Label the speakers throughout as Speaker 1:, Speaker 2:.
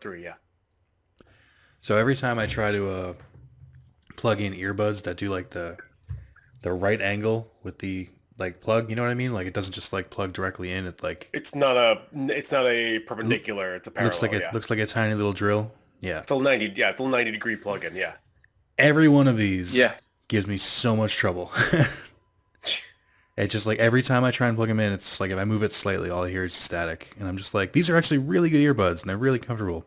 Speaker 1: 3, yeah.
Speaker 2: So every time I try to plug in earbuds that do like the right angle with the like plug, you know what I mean? Like it doesn't just like plug directly in. It like
Speaker 1: It's not a
Speaker 2: l-
Speaker 1: perpendicular. It's a
Speaker 2: looks like
Speaker 1: parallel. Yeah.
Speaker 2: looks like a tiny little drill. Yeah.
Speaker 1: It's a 90. Yeah, it's a 90-degree plug-in. Yeah.
Speaker 2: Every one of these
Speaker 3: Yeah.
Speaker 2: gives me so much trouble. It's just like every time I try and plug them in, it's like if I move it slightly, all I hear is static. And I'm just like, these are actually really good earbuds and they're really comfortable.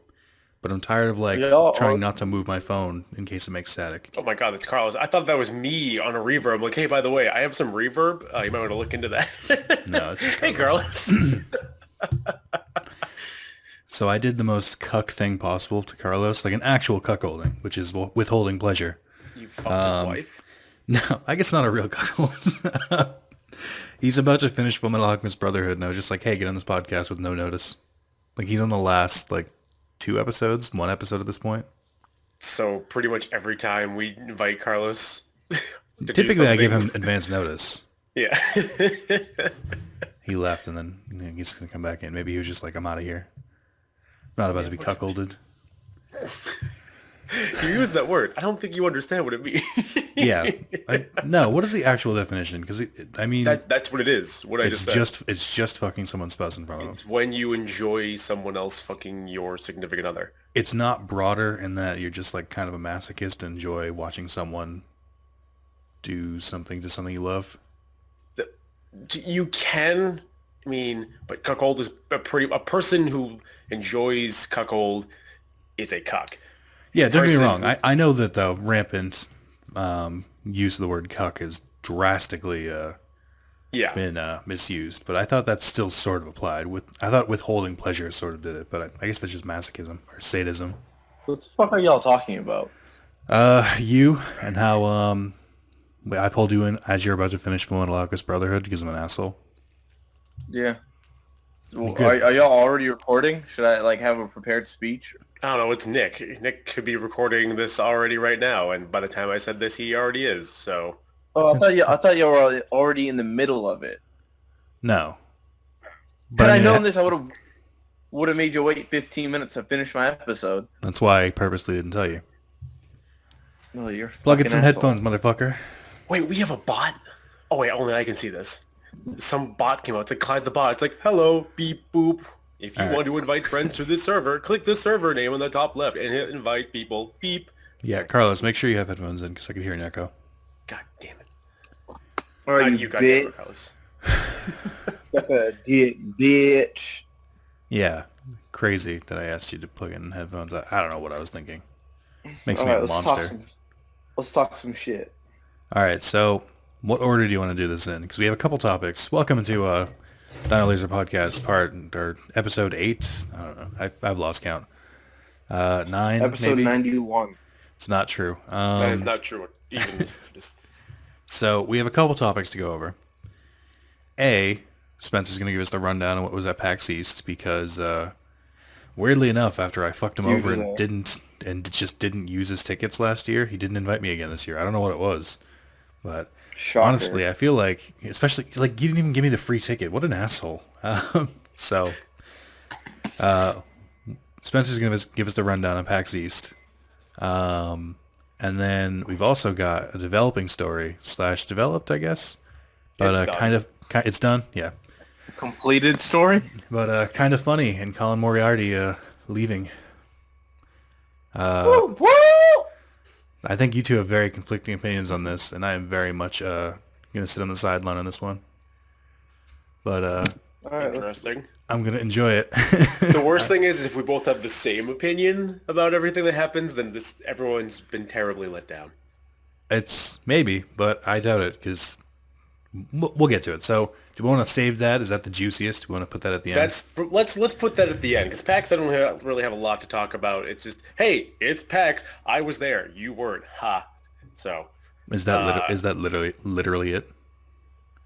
Speaker 2: But I'm tired of like trying
Speaker 3: Y'all,
Speaker 2: not to move my phone in case it makes static.
Speaker 1: Oh my God, it's Carlos. I thought that was me on a reverb. I'm like, hey, by the way, I have some reverb. You might want to look into
Speaker 2: No, it's just
Speaker 1: that. Hey,
Speaker 2: Carlos.
Speaker 1: Carlos.
Speaker 2: So I did the most cuck thing possible to Carlos, like an actual cuckolding, which is withholding pleasure.
Speaker 1: You fucked his wife.
Speaker 2: No, I guess not a real cuckold. He's about to finish Fullmetal Alchemist Brotherhood, and I was just like, hey, get on this podcast with no notice. Like, he's on the last, like, 2 episodes, 1 episode at this point.
Speaker 1: So pretty much every time we invite Carlos to do
Speaker 2: Typically, I give
Speaker 1: something-
Speaker 2: him advance notice.
Speaker 1: Yeah.
Speaker 2: He left, and then he's going to come back in. Maybe he was just like, I'm out of here. I'm not about to be cuckolded.
Speaker 1: You use that word. I don't think you understand what it means.
Speaker 2: Yeah. No, what is the actual definition? Because, I mean,
Speaker 1: That's what it is. What I just said.
Speaker 2: it's just fucking someone's spouse in front of them.
Speaker 1: It's when you enjoy someone else fucking your significant other.
Speaker 2: It's not broader in that you're just like kind of a masochist and enjoy watching someone do something to something you love.
Speaker 1: You can, I mean, but cuckold is a person who enjoys cuckold is a cuck.
Speaker 2: Yeah, don't get me
Speaker 1: Person
Speaker 2: wrong.
Speaker 1: who-
Speaker 2: I know that the rampant use of the word cuck is drastically
Speaker 1: Yeah.
Speaker 2: been misused, but I thought that still sort of applied. I thought withholding pleasure sort of did it, but I guess that's just masochism or sadism.
Speaker 3: what the fuck are y'all talking about?
Speaker 2: You and how I pulled you in as you're about to finish Fullmetal Alchemist Brotherhood because I'm an asshole.
Speaker 3: Yeah. Well,
Speaker 2: Good.
Speaker 3: are y'all already recording? Should I like have a prepared speech?
Speaker 1: I don't know. It's Nick. Nick could be recording this already right now, and by the time I said this, he already is. So
Speaker 3: Oh, I thought you were already in the middle of it.
Speaker 2: No.
Speaker 3: Had I
Speaker 2: mean,
Speaker 3: known this, I would have made you wait 15 minutes to finish my episode.
Speaker 2: that's why I purposely didn't tell you.
Speaker 3: No, you're
Speaker 2: Plug in
Speaker 3: fucking
Speaker 2: some
Speaker 3: asshole.
Speaker 2: headphones, motherfucker.
Speaker 1: wait, we have a bot. Oh wait, only I can see this. Some bot came out. It's like Clyde the bot. It's like, hello, beep boop. If you
Speaker 2: All right.
Speaker 1: want to invite friends to this server, click the server name on the top left and hit invite people. Beep.
Speaker 2: Yeah, Carlos, make sure you have headphones in because I can hear an echo.
Speaker 1: God damn it.
Speaker 3: All right,
Speaker 1: Not
Speaker 3: you
Speaker 1: goddamn
Speaker 3: bitch.
Speaker 1: it, Carlos.
Speaker 3: Suck a dick, bitch.
Speaker 2: Yeah, crazy that I asked you to plug in headphones. I don't know what I was thinking. Makes
Speaker 3: All
Speaker 2: me
Speaker 3: right,
Speaker 2: a monster.
Speaker 3: Let's talk some shit.
Speaker 2: All right, so what order do you want to do this in? Because we have a couple topics. Welcome to Dino Laser Podcast or episode 8. I don't know. I've lost count. 9,
Speaker 3: Episode
Speaker 2: maybe?
Speaker 3: 91.
Speaker 2: It's not true.
Speaker 1: That is not true. Even this.
Speaker 2: So we have a couple topics to go over. Spencer's going to give us the rundown on what was at PAX East because weirdly enough, after I fucked him over and just didn't use his tickets last year, he didn't invite me again this year. I don't know what it was, but
Speaker 3: Shocker.
Speaker 2: honestly, I feel like, especially like you didn't even give me the free ticket. What an asshole. So Spencer's going to give us the rundown on PAX East. And then we've also got a developing story / developed, I guess. But
Speaker 1: It's done.
Speaker 2: it's done, yeah.
Speaker 3: Completed story?
Speaker 2: But kind of funny, and Colin Moriarty leaving.
Speaker 3: Woo, woo!
Speaker 2: I think you two have very conflicting opinions on this, and I am very much going to sit on the sideline on this one. But
Speaker 3: All right,
Speaker 1: Interesting.
Speaker 2: I'm going to enjoy it.
Speaker 1: The worst thing is if we both have the same opinion about everything that happens, then everyone's been terribly let down.
Speaker 2: It's maybe, but I doubt it, because we'll get to it. So do we want to save that? Is that the juiciest? Do we want to put that at the end?
Speaker 1: Let's put that at the end because PAX I don't really have a lot to talk about. It's just hey, it's PAX. I was there. You weren't. Ha. So
Speaker 2: Is that literally it?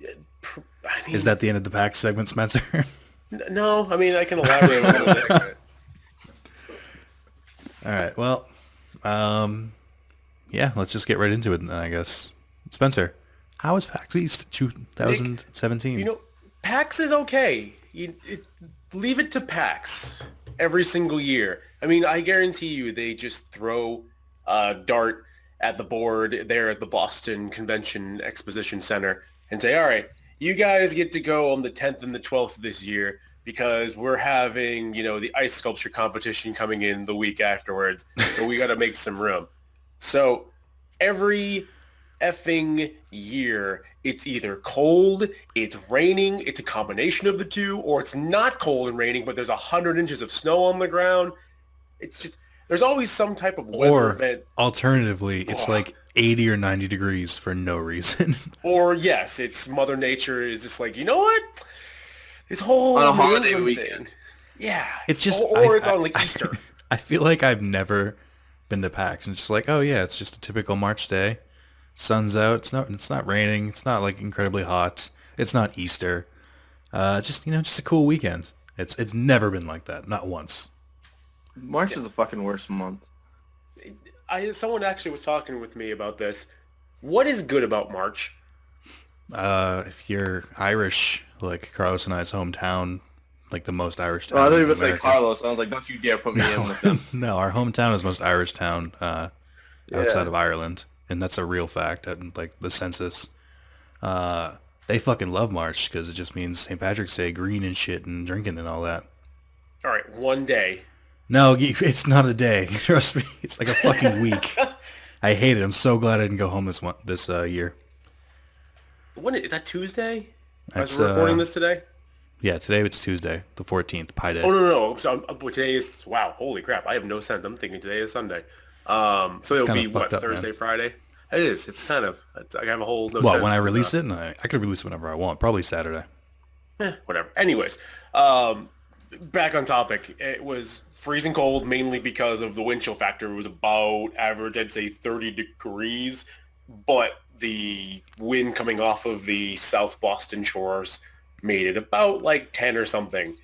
Speaker 1: I mean,
Speaker 2: Is that the end of the PAX segment, Spencer?
Speaker 1: no? I mean, I can elaborate a little bit.
Speaker 2: All right. Well, yeah. Let's just get right into it then, I guess. Spencer, how was PAX East 2017?
Speaker 1: You know, PAX is okay. Leave it to PAX. every single year. I mean, I guarantee you they just throw a dart at the board there at the Boston Convention Exposition Center and say, all right, you guys get to go on the 10th and the 12th this year because we're having, the ice sculpture competition coming in the week afterwards. So we got to make some room. So every effing year, it's either cold, it's raining, it's a combination of the two, or it's not cold and raining, but there's 100 inches of snow on the ground. It's just, there's always some type of weather event.
Speaker 2: Alternatively, it's like 80 or 90 degrees for no reason.
Speaker 1: Or yes, it's Mother Nature is just like, you know what? This whole
Speaker 3: on a
Speaker 1: New
Speaker 3: holiday
Speaker 1: England
Speaker 3: weekend.
Speaker 1: thing. Yeah.
Speaker 2: It's just,
Speaker 1: or it's on like Easter.
Speaker 2: I feel like I've never been to PAX and just like, oh yeah, it's just a typical March day. Sun's out. It's not raining. It's not like incredibly hot. It's not Easter. Just a cool weekend. It's never been like that. Not once.
Speaker 3: March is the fucking worst month.
Speaker 1: Someone actually was talking with me about this. What is good about March?
Speaker 2: If you're Irish, like Carlos and I's hometown, like the most Irish town.
Speaker 3: Oh, I thought you
Speaker 2: in
Speaker 3: were going to say
Speaker 2: America.
Speaker 3: Carlos. I was like, don't you dare put me in with them.
Speaker 2: No, our hometown is the most Irish town outside of Ireland, and that's a real fact. Like the census, they fucking love March because it just means St. Patrick's Day, green and shit, and drinking and all that.
Speaker 1: All right, one day.
Speaker 2: No, it's not a day. Trust me, it's like a fucking week. I hate it. I'm so glad I didn't go home this year.
Speaker 1: When is that Tuesday?
Speaker 2: That's,
Speaker 1: As we're recording this today?
Speaker 2: Yeah, today it's Tuesday, the 14th, Pi Day.
Speaker 1: Oh, no. So, today is, wow, holy crap. I have no sense. I'm thinking today is Sunday. So it'll be, what,
Speaker 2: up,
Speaker 1: Thursday,
Speaker 2: man.
Speaker 1: Friday? It is. It's kind of, I have a whole no
Speaker 2: Well,
Speaker 1: sense.
Speaker 2: when I release it, and I could release it whenever I want. Probably Saturday.
Speaker 1: Whatever. Anyways, back on topic. It was freezing cold, mainly because of the wind chill factor. It was about average, I'd say 30 degrees, but the wind coming off of the South Boston shores made it about like 10 or something.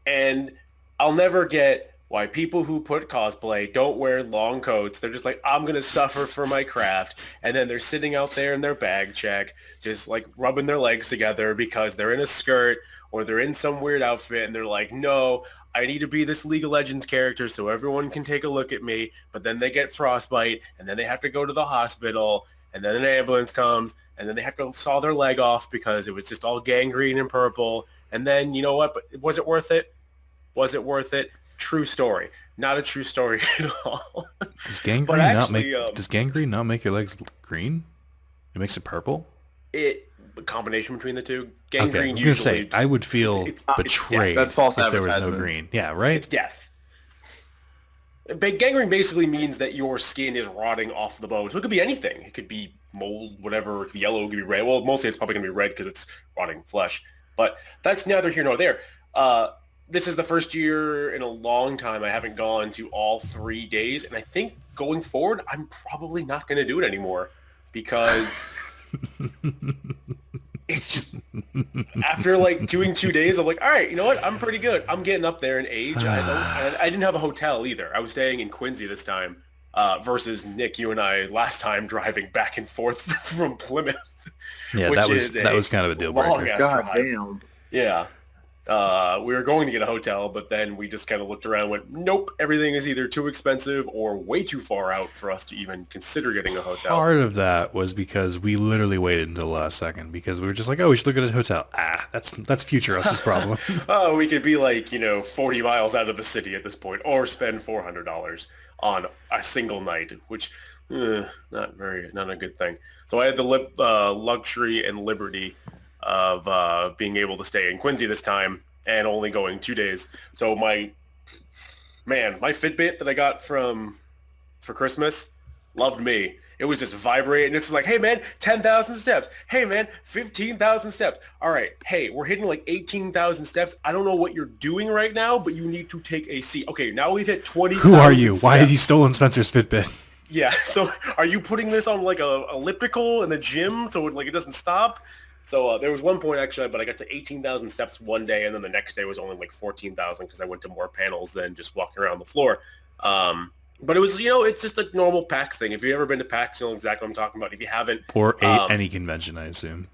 Speaker 1: And I'll never get why people who put cosplay don't wear long coats. They're just like, I'm going to suffer for my craft. And then they're sitting out there in their bag check, just like rubbing their legs together because they're in a skirt or they're in some weird outfit. And they're like, no, I need to be this League of Legends character so everyone can take a look at me. But then they get frostbite and then they have to go to the hospital. And then an ambulance comes, and then they have to saw their leg off because it was just all gangrene and purple. And then, you know what? But was it worth it? Was it worth it? True story. Not a true story at all.
Speaker 2: Does gangrene does gangrene not make your legs green? It makes it purple?
Speaker 1: A combination between the two. Gangrene
Speaker 2: Okay, I was
Speaker 1: usually.
Speaker 2: gonna say, I would feel betrayed
Speaker 3: That's false
Speaker 2: if there was no
Speaker 3: advertisement.
Speaker 2: green. Yeah, right?
Speaker 1: It's death. Gangrene basically means that your skin is rotting off the bone. So it could be anything. It could be mold, whatever. It could be yellow. It could be red. Well, mostly it's probably going to be red because it's rotting flesh. But that's neither here nor there. This is the first year in a long time I haven't gone to all 3 days. And I think going forward, I'm probably not going to do it anymore because it's just after like doing 2 days, I'm like, all right, you know what? I'm pretty good. I'm getting up there in age. I didn't have a hotel either. I was staying in Quincy this time versus Nick, you and I last time driving back and forth from Plymouth.
Speaker 2: Yeah, that was kind of a deal breaker.
Speaker 1: Long-ass
Speaker 3: God
Speaker 1: drive.
Speaker 3: damn.
Speaker 1: Yeah. We were going to get a hotel, but then we just kind of looked around and went, nope, everything is either too expensive or way too far out for us to even consider getting a hotel.
Speaker 2: Part of that was because we literally waited until the last second because we were just like, oh, we should look at a hotel. That's future us's problem.
Speaker 1: Oh, we could be like, 40 miles out of the city at this point or spend $400 on a single night, which not a good thing. So I had the luxury and liberty of being able to stay in Quincy this time and only going 2 days. So my Fitbit that I got for Christmas loved me. It was just vibrating. It's like, hey man, 10,000 steps. Hey man, 15,000 steps. All right. Hey, we're hitting like 18,000 steps. I don't know what you're doing right now, but you need to take a seat. Okay, now we've hit 20,000
Speaker 2: Who are you?
Speaker 1: steps.
Speaker 2: Why have you stolen Spencer's Fitbit?
Speaker 1: Yeah. So are you putting this on like a elliptical in the gym so it doesn't stop? So there was one point actually, but I got to 18,000 steps one day, and then the next day was only like 14,000 because I went to more panels than just walking around the floor. But it was, it's just a normal PAX thing. If you've ever been to PAX, you know exactly what I'm talking about. If you haven't,
Speaker 2: Or any convention, I assume.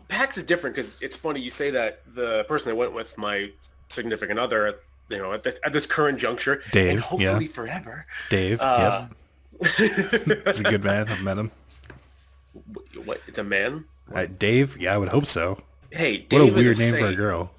Speaker 1: PAX is different because it's funny you say that. The person I went with, my significant other, at this current juncture,
Speaker 2: Dave,
Speaker 1: and hopefully forever.
Speaker 2: Dave,
Speaker 1: Uh,
Speaker 2: He's a good man. I've met him.
Speaker 1: What? It's a man?
Speaker 2: Dave? Yeah, I would hope so.
Speaker 1: Hey,
Speaker 2: What
Speaker 1: Dave
Speaker 2: a weird
Speaker 1: is a
Speaker 2: name for a
Speaker 1: saint.
Speaker 2: girl.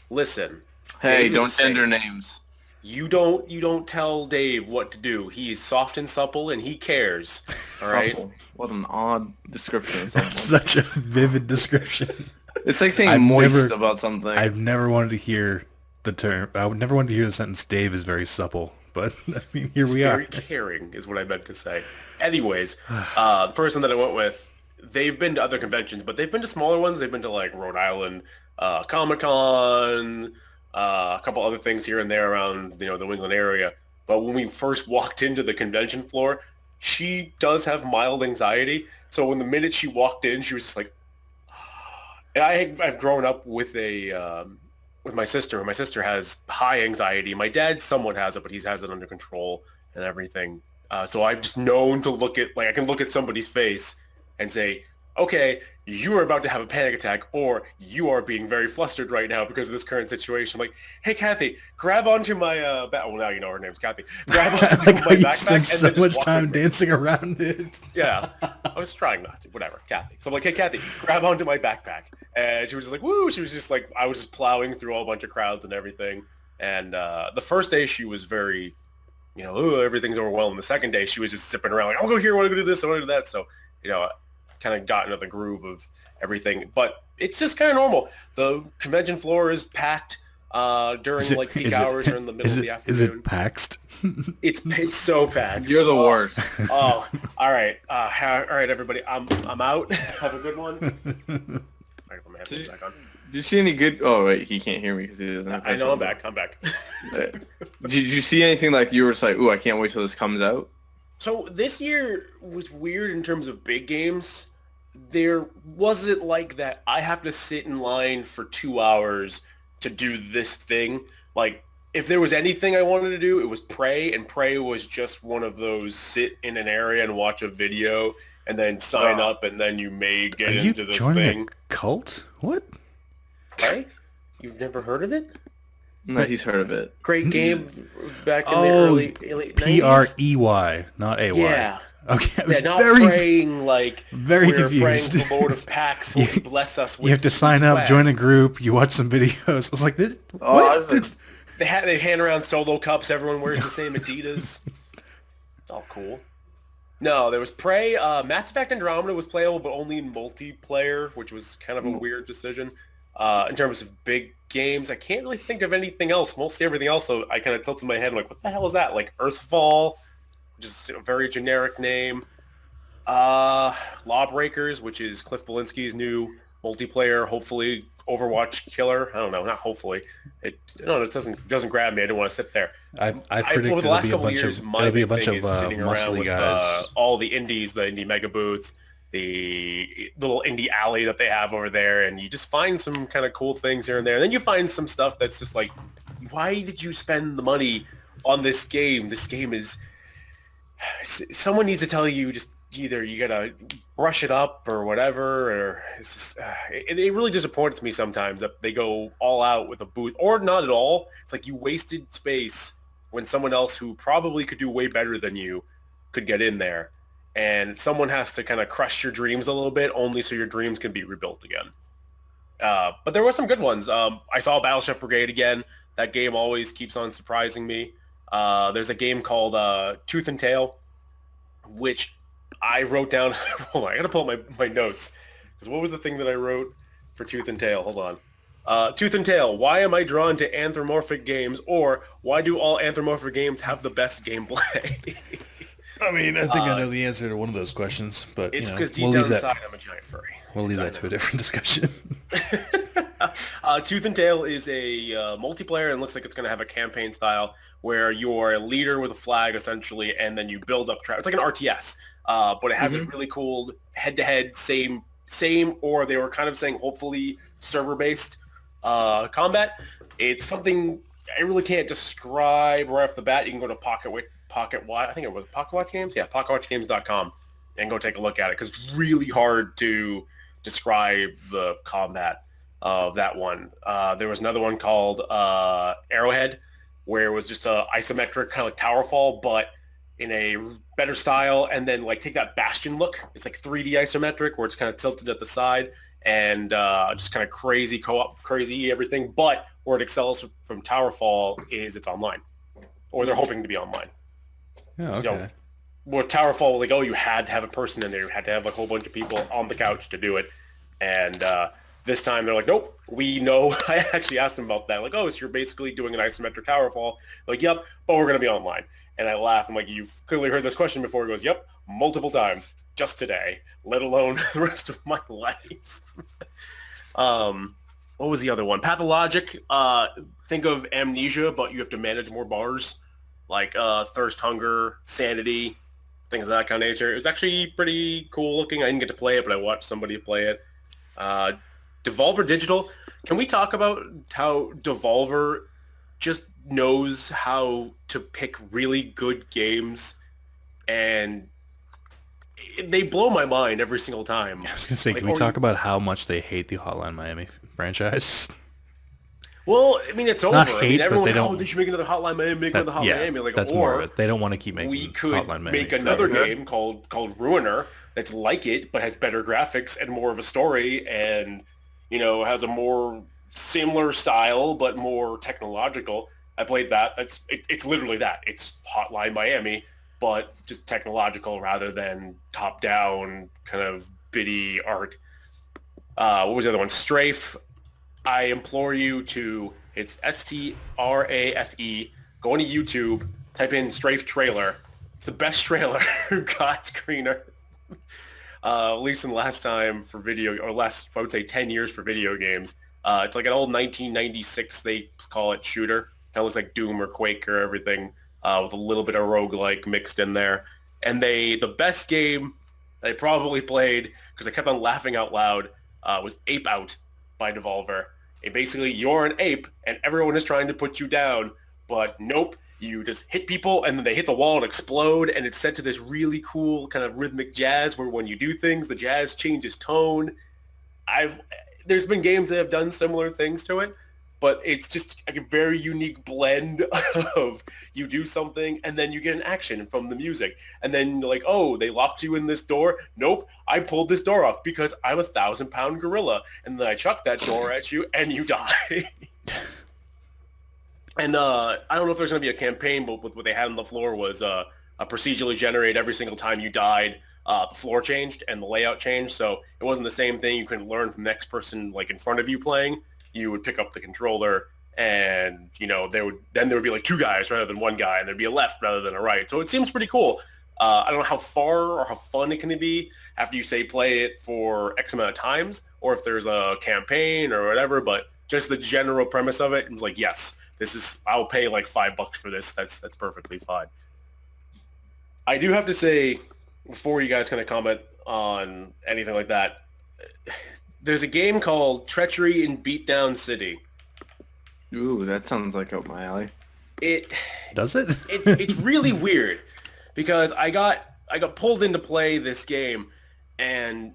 Speaker 1: Listen.
Speaker 3: Hey,
Speaker 1: Dave is
Speaker 3: don't
Speaker 1: a saint.
Speaker 3: gender names.
Speaker 1: You don't tell Dave what to do. He's soft and supple, and he cares. All right.
Speaker 3: Supple. What an odd description of something.
Speaker 2: Such a vivid description.
Speaker 3: It's like saying
Speaker 2: I've
Speaker 3: moist
Speaker 2: never-
Speaker 3: about something.
Speaker 2: I've never wanted to hear the term. I would never want to hear the sentence. Dave is very supple, but I mean, here we are.
Speaker 1: Very caring is what I meant to say. Anyways, the person that I went with, they've been to other conventions, but they've been to smaller ones. They've been to like Rhode Island Comic-Con, a couple other things here and there around the New England area. But when we first walked into the convention floor, she does have mild anxiety. So when the minute she walked in, she was just like, and I've grown up with with my sister. My sister has high anxiety. My dad somewhat has it, but he has it under control and everything. So I've just known to look at, like, I can look at somebody's face and say, okay, you are about to have a panic attack, or you are being very flustered right now because of this current situation. I'm like, hey, Kathy, grab onto my well, now you know her name's Kathy. Grab onto
Speaker 2: Like
Speaker 1: my
Speaker 2: you
Speaker 1: backpack
Speaker 2: spend
Speaker 1: and
Speaker 2: so
Speaker 1: then just
Speaker 2: much
Speaker 1: walk
Speaker 2: time
Speaker 1: with me.
Speaker 2: dancing around it.
Speaker 1: Yeah, I was trying not to. Whatever, Kathy. So I'm like, hey, Kathy, grab onto my backpack. And she was just like, woo. She was just like, I was just plowing through a bunch of crowds and everything. And the first day she was very, oh, everything's overwhelmed. The second day she was just zipping around like, I'll go here, I want to go do this, I want to do that. So, kind of got into the groove of everything. But it's just kind of normal. The convention floor is packed during like peak hours or in the middle of the afternoon.
Speaker 2: Is it paxed?
Speaker 1: It's so packed.
Speaker 3: You're the worst.
Speaker 1: Oh, all right. All right, everybody. I'm out. Have a good one. All right, put my headphones back on.
Speaker 3: Did you see any good... Oh, wait, he can't hear me because he doesn't have
Speaker 1: I know I'm
Speaker 3: headphones.
Speaker 1: back.
Speaker 3: Did you see anything like you were just like, ooh, I can't wait till this comes out?
Speaker 1: So this year was weird in terms of big games. There wasn't like that I have to sit in line for 2 hours to do this thing. Like, if there was anything I wanted to do, it was Prey, and Prey was just one of those sit in an area and watch a video and then sign up, and then you may get
Speaker 2: Are you
Speaker 1: into this
Speaker 2: joining
Speaker 1: thing.
Speaker 2: a cult? What?
Speaker 1: Prey? You've never heard of it?
Speaker 3: No, he's heard of it.
Speaker 1: Great game back in the early 90s.
Speaker 2: P-R-E-Y, not A-Y.
Speaker 1: Yeah.
Speaker 2: Okay, I was
Speaker 1: Not
Speaker 2: very...
Speaker 1: praying like
Speaker 2: very
Speaker 1: we're praying
Speaker 2: confused.
Speaker 1: to the Lord of PAX will bless us with
Speaker 2: You have to sign
Speaker 1: swag.
Speaker 2: up, join a group, you watch some videos. I was like, this,
Speaker 3: Oh,
Speaker 2: what?
Speaker 3: that's
Speaker 1: They hand around solo cups. Everyone wears the same Adidas. It's all cool. No, there was Prey. Mass Effect Andromeda was playable, but only in multiplayer, which was kind of a weird decision. In terms of big games, I can't really think of anything else. Mostly everything else, so I kind of tilted my head like, what the hell is that? Like Earthfall, which is a very generic name. Lawbreakers, which is Cliff Belinsky's new multiplayer, hopefully Overwatch killer. I don't know, not hopefully. It doesn't grab me. I don't want to sit there.
Speaker 2: I predict
Speaker 1: over the
Speaker 2: it'll
Speaker 1: last
Speaker 2: be a
Speaker 1: couple of
Speaker 2: bunch
Speaker 1: years,
Speaker 2: of
Speaker 1: my
Speaker 2: it'll be a
Speaker 1: big
Speaker 2: bunch
Speaker 1: thing
Speaker 2: of
Speaker 1: is sitting around
Speaker 2: muscly
Speaker 1: with
Speaker 2: guys.
Speaker 1: all the indies, the indie mega booth, the little indie alley that they have over there, and you just find some kind of cool things here and there. And then you find some stuff that's just like, why did you spend the money on this game? This game is... Someone needs to tell you just either you gotta brush it up or whatever, or it's just, it really disappoints me sometimes that they go all out with a booth, or not at all. It's like you wasted space when someone else who probably could do way better than you could get in there. And someone has to kind of crush your dreams a little bit, only so your dreams can be rebuilt again. But there were some good ones. I saw Battleship Brigade again. That game always keeps on surprising me. There's a game called Tooth and Tail, which I wrote down. Hold on, I gotta pull up my notes. Because what was the thing that I wrote for Tooth and Tail? Hold on. Tooth and Tail, why am I drawn to anthropomorphic games? Or why do all anthropomorphic games have the best gameplay?
Speaker 2: I mean, I think I know the answer to one of those questions, but
Speaker 1: It's
Speaker 2: you know,
Speaker 1: because deep
Speaker 2: we'll
Speaker 1: down
Speaker 2: leave that.
Speaker 1: inside I'm a giant furry.
Speaker 2: We'll leave that to a different discussion.
Speaker 1: Tooth and Tail is a multiplayer and looks like it's going to have a campaign style where you're a leader with a flag essentially, and then you build up It's like an RTS, but it has a really cool head-to-head, same, or they were kind of saying hopefully server-based combat. It's something I really can't describe right off the bat. You can go to I think it was Pocket Watch Games? Yeah, pocketwatchgames.com and go take a look at it, because it's really hard to describe the combat of that one. There was another one called Arrowhead, where it was just a isometric kind of like Towerfall, but in a better style, and then like take that Bastion look. It's like 3D isometric where it's kind of tilted at the side and just kind of crazy co-op, crazy everything. But where it excels from Towerfall is it's online, or they're hoping to be online.
Speaker 2: Yeah, okay.
Speaker 1: You know, where Towerfall, like, oh, you had to have a person in there. You had to have like, a whole bunch of people on the couch to do it. And this time they're like, nope, we know. I actually asked them about that. Like, oh, so you're basically doing an isometric Towerfall. Like, yep, but we're going to be online. And I laughed. I'm like, you've clearly heard this question before. He goes, yep, multiple times, just today, let alone the rest of my life. What was the other one? Pathologic. Think of Amnesia, but you have to manage more bars, like Thirst, Hunger, Sanity, things of that kind of nature. It's actually pretty cool looking. I didn't get to play it, but I watched somebody play it. Devolver Digital. Can we talk about how Devolver just knows how to pick really good games, and they blow my mind every single time.
Speaker 2: I was gonna say, can we talk about how much they hate the Hotline Miami franchise?
Speaker 1: Well, I mean, it's over.
Speaker 2: Not
Speaker 1: I
Speaker 2: hate,
Speaker 1: mean,
Speaker 2: but
Speaker 1: everyone's
Speaker 2: they
Speaker 1: like,
Speaker 2: don't.
Speaker 1: oh, they should make another Hotline Miami, make another Hotline Miami. Like,
Speaker 2: that's
Speaker 1: or
Speaker 2: more of it. They don't want to keep making
Speaker 1: we could
Speaker 2: Hotline Miami.
Speaker 1: make another game called Ruiner that's like it, but has better graphics and more of a story, and has a more similar style but more technological. I played that. It's literally that. It's Hotline Miami, but just technological rather than top-down kind of bitty art. What was the other one? Strafe. I implore you to, it's Strafe, go on to YouTube, type in Strafe trailer. It's the best trailer God's green earth. At least in the last time for video, or last, I would say 10 years for video games. It's like an old 1996, they call it, shooter. Kind of looks like Doom or Quake or everything, with a little bit of roguelike mixed in there. And the best game I probably played, because I kept on laughing out loud, was Ape Out by Devolver. And basically, you're an ape, and everyone is trying to put you down, but nope, you just hit people, and then they hit the wall and explode, and it's set to this really cool kind of rhythmic jazz, where when you do things, the jazz changes tone. There's been games that have done similar things to it, but it's just like a very unique blend of you do something and then you get an action from the music. And then you're like, oh, they locked you in this door. Nope, I pulled this door off because I'm a 1,000-pound gorilla. And then I chuck that door at you and you die. And I don't know if there's going to be a campaign, but what they had on the floor was a procedurally generated every single time you died. The floor changed and the layout changed. So it wasn't the same thing. You couldn't learn from the next person like in front of you playing. You would pick up the controller and, there would be like two guys rather than one guy, and there'd be a left rather than a right. So it seems pretty cool. I don't know how far or how fun it can be after you say play it for X amount of times, or if there's a campaign or whatever, but just the general premise of it was like, yes, I'll pay like $5 for this. That's perfectly fine. I do have to say, before you guys kind of comment on anything like that, there's a game called Treachery in Beatdown City.
Speaker 3: Ooh, that sounds like up my alley.
Speaker 2: Does it?
Speaker 1: It's really weird because I got pulled into play this game, and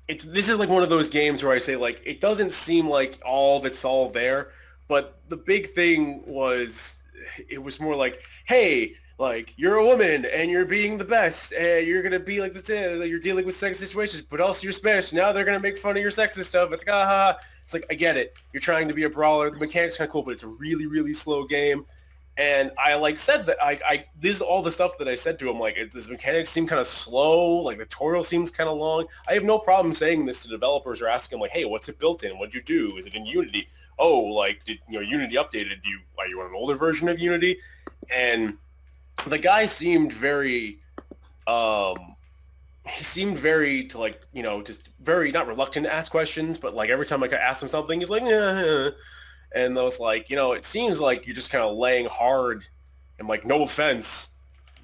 Speaker 1: this is like one of those games where I say like it doesn't seem like all of it's all there, but the big thing was it was more like, hey, like, you're a woman and you're being the best and you're going to be like this, you're dealing with sex situations, but also you're Spanish. Now they're going to make fun of your sexist stuff. It's like, aha. It's like, I get it. You're trying to be a brawler. The mechanic's kind of cool, but it's a really, really slow game. And I said that this is all the stuff that I said to him. Like, this mechanics seem kind of slow. Like, the tutorial seems kind of long. I have no problem saying this to developers or asking them, like, hey, what's it built in? What'd you do? Is it in Unity? Oh, like, did Unity updated you? Are you on an older version of Unity? And the guy seemed very, just very not reluctant to ask questions, but like every time I could ask him something, he's like, and I was like, it seems like you're just kind of laying hard and like, no offense,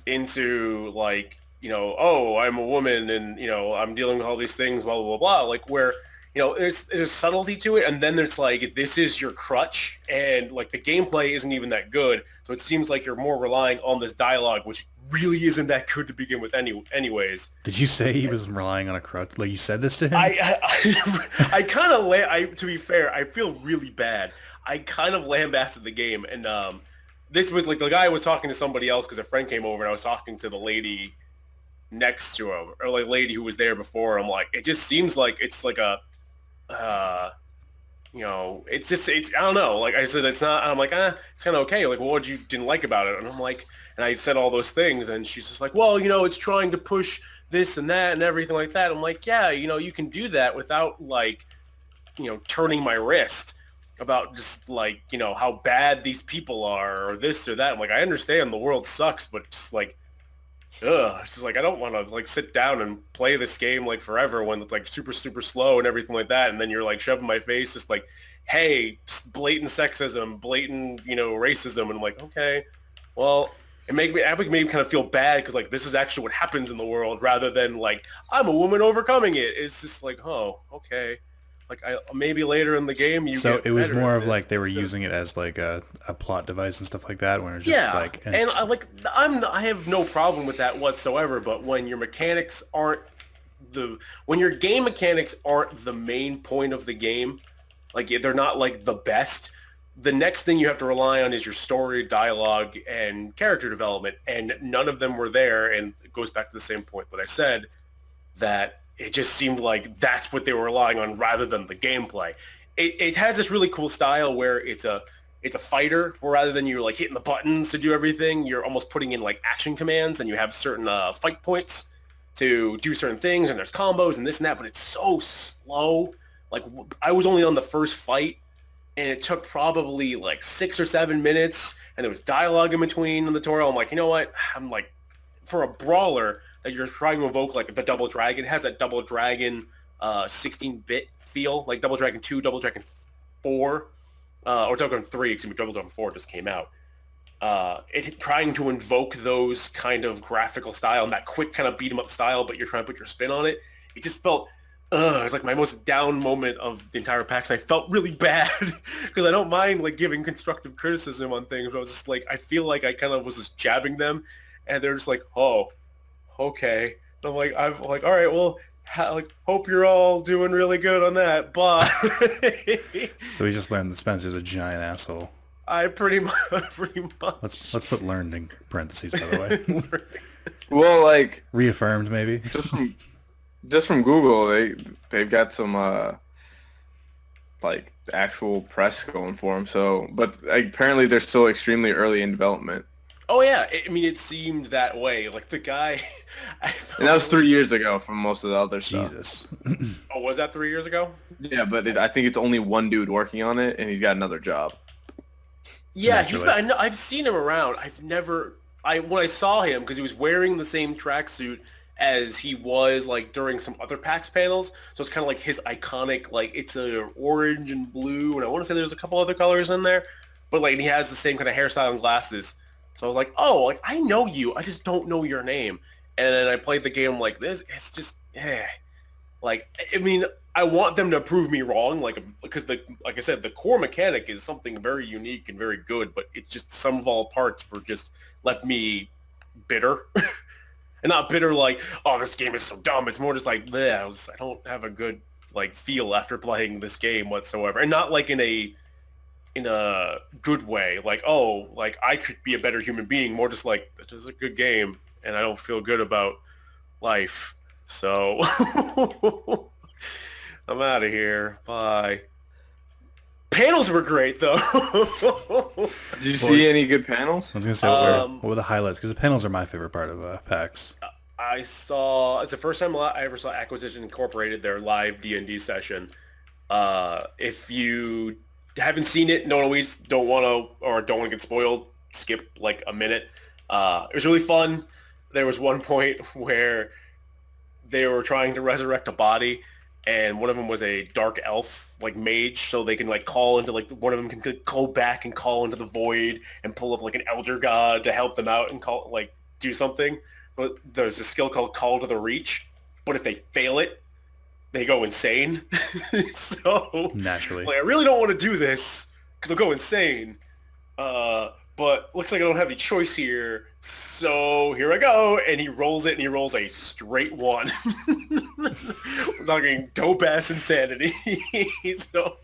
Speaker 1: into like, oh, I'm a woman and, I'm dealing with all these things, blah, blah, blah, blah, like where, there's a subtlety to it, and then there's like, this is your crutch, and like the gameplay isn't even that good, so it seems like you're more relying on this dialogue, which really isn't that good to begin with anyways.
Speaker 2: Did you say he was relying on a crutch? Like you said this to him?
Speaker 1: I kind of, to be fair, I feel really bad. I kind of lambasted the game, and this was like the guy was talking to somebody else because a friend came over and I was talking to the lady next to him or like lady who was there before. I'm like, it just seems like it's like a, it's I don't know. Like I said, it's not. I'm like, it's kind of okay. Like, well, what you didn't like about it? And I'm like, and I said all those things, and she's just like, well, it's trying to push this and that and everything like that. I'm like, yeah, you can do that without like, turning my wrist about just like, how bad these people are or this or that. I'm like, I understand the world sucks, but just like, it's just like I don't want to like sit down and play this game like forever when it's like super super slow and everything like that, and then you're like shoving my face just like, hey, blatant sexism, blatant racism, and I'm like, okay, well, it made me kind of feel bad because like this is actually what happens in the world rather than like I'm a woman overcoming it. It's just like, oh, okay. Like maybe later in the game you.
Speaker 2: So
Speaker 1: get
Speaker 2: it was
Speaker 1: better
Speaker 2: more
Speaker 1: at
Speaker 2: of like
Speaker 1: this.
Speaker 2: they were using it as like a plot device and stuff like that, when it's just like.
Speaker 1: And I have no problem with that whatsoever. But when your mechanics aren't when your game mechanics aren't the main point of the game, like they're not like the best. The next thing you have to rely on is your story, dialogue, and character development, and none of them were there. And it goes back to the same point that I said, that it just seemed like that's what they were relying on rather than the gameplay. It has this really cool style where it's a fighter, where rather than you're like hitting the buttons to do everything, you're almost putting in like action commands, and you have certain fight points to do certain things, and there's combos and this and that, but it's so slow. Like I was only on the first fight, and it took probably like 6 or 7 minutes, and there was dialogue in between the tutorial. I'm like, you know what? I'm like, for a brawler that you're trying to evoke like the Double Dragon, it has that Double Dragon 16-bit feel, like Double Dragon 2, Double Dragon 4, or Double Dragon 3, excuse me, Double Dragon 4 just came out. Trying to invoke those kind of graphical style and that quick kind of beat 'em up style, but you're trying to put your spin on it. It just felt, it's like my most down moment of the entire PAX. I felt really bad because I don't mind like giving constructive criticism on things, but I was just like, I feel like I kind of was just jabbing them, and they're just like, oh, okay. And I'm like, all right, well, hope you're all doing really good on that. But
Speaker 2: So we just learned that Spencer's a giant asshole.
Speaker 1: I pretty much.
Speaker 2: Let's put learned in parentheses, by the way.
Speaker 3: Well, like
Speaker 2: Reaffirmed, maybe.
Speaker 3: just from Google, they've got some like actual press going for them. So, but apparently they're still extremely early in development.
Speaker 1: Oh yeah, I mean it seemed that way. Like the guy,
Speaker 3: And that was 3 years ago from most of the other stuff.
Speaker 2: Jesus.
Speaker 1: Oh, was that 3 years ago?
Speaker 3: Yeah, but I think it's only one dude working on it, and he's got another job.
Speaker 1: Yeah,
Speaker 2: Naturally.
Speaker 1: I've seen him around. When I saw him, because he was wearing the same tracksuit as he was like during some other PAX panels, so it's kind of like his iconic, like it's a orange and blue, and I want to say there's a couple other colors in there, but like he has the same kind of hairstyle and glasses. So I was like, oh, like I know you, I just don't know your name. And then I played the game like this. It's just, like, I mean, I want them to prove me wrong, like, because like I said, the core mechanic is something very unique and very good, but it's just some of all parts were just left me bitter. And not bitter like, oh, this game is so dumb. It's more just like, I don't have a good like feel after playing this game whatsoever, and not like in a good way, like, oh, like I could be a better human being. More just like, this is a good game, and I don't feel good about life. So I'm out of here. Bye. Panels were great though.
Speaker 3: Did you see any good panels?
Speaker 2: I was gonna say what were the highlights? Because the panels are my favorite part of PAX.
Speaker 1: It's the first time I ever saw Acquisition Incorporated, their live D&D session. If you haven't seen it, don't want to get spoiled, skip like a minute. It was really fun. There was one point where they were trying to resurrect a body, and one of them was a dark elf, like mage, so they can like call into like one of them can go back and call into the void and pull up like an elder god to help them out and call like do something. But there's a skill called Call to the Reach, but if they fail it, they go insane. So
Speaker 2: Naturally,
Speaker 1: like, I really don't want to do this because I'll go insane. But looks like I don't have any choice here, so here I go. And he rolls it, and he rolls a straight 1. We're talking dope ass insanity. So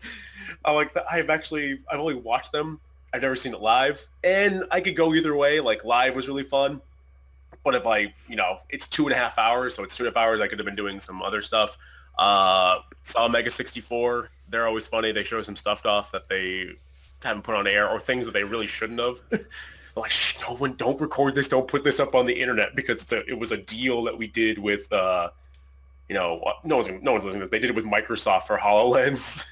Speaker 1: I like that. I've only watched them I've never seen it live, and I could go either way. Like live was really fun, but if it's 2.5 hours, so it's 2.5 hours. I could have been doing some other stuff. Saw Mega 64. They're always funny. They show some stuff off that they haven't put on air or things that they really shouldn't have. Like, shh, no one, don't record this. Don't put this up on the internet because it was a deal that we did with, no one's listening to this. They did it with Microsoft for HoloLens.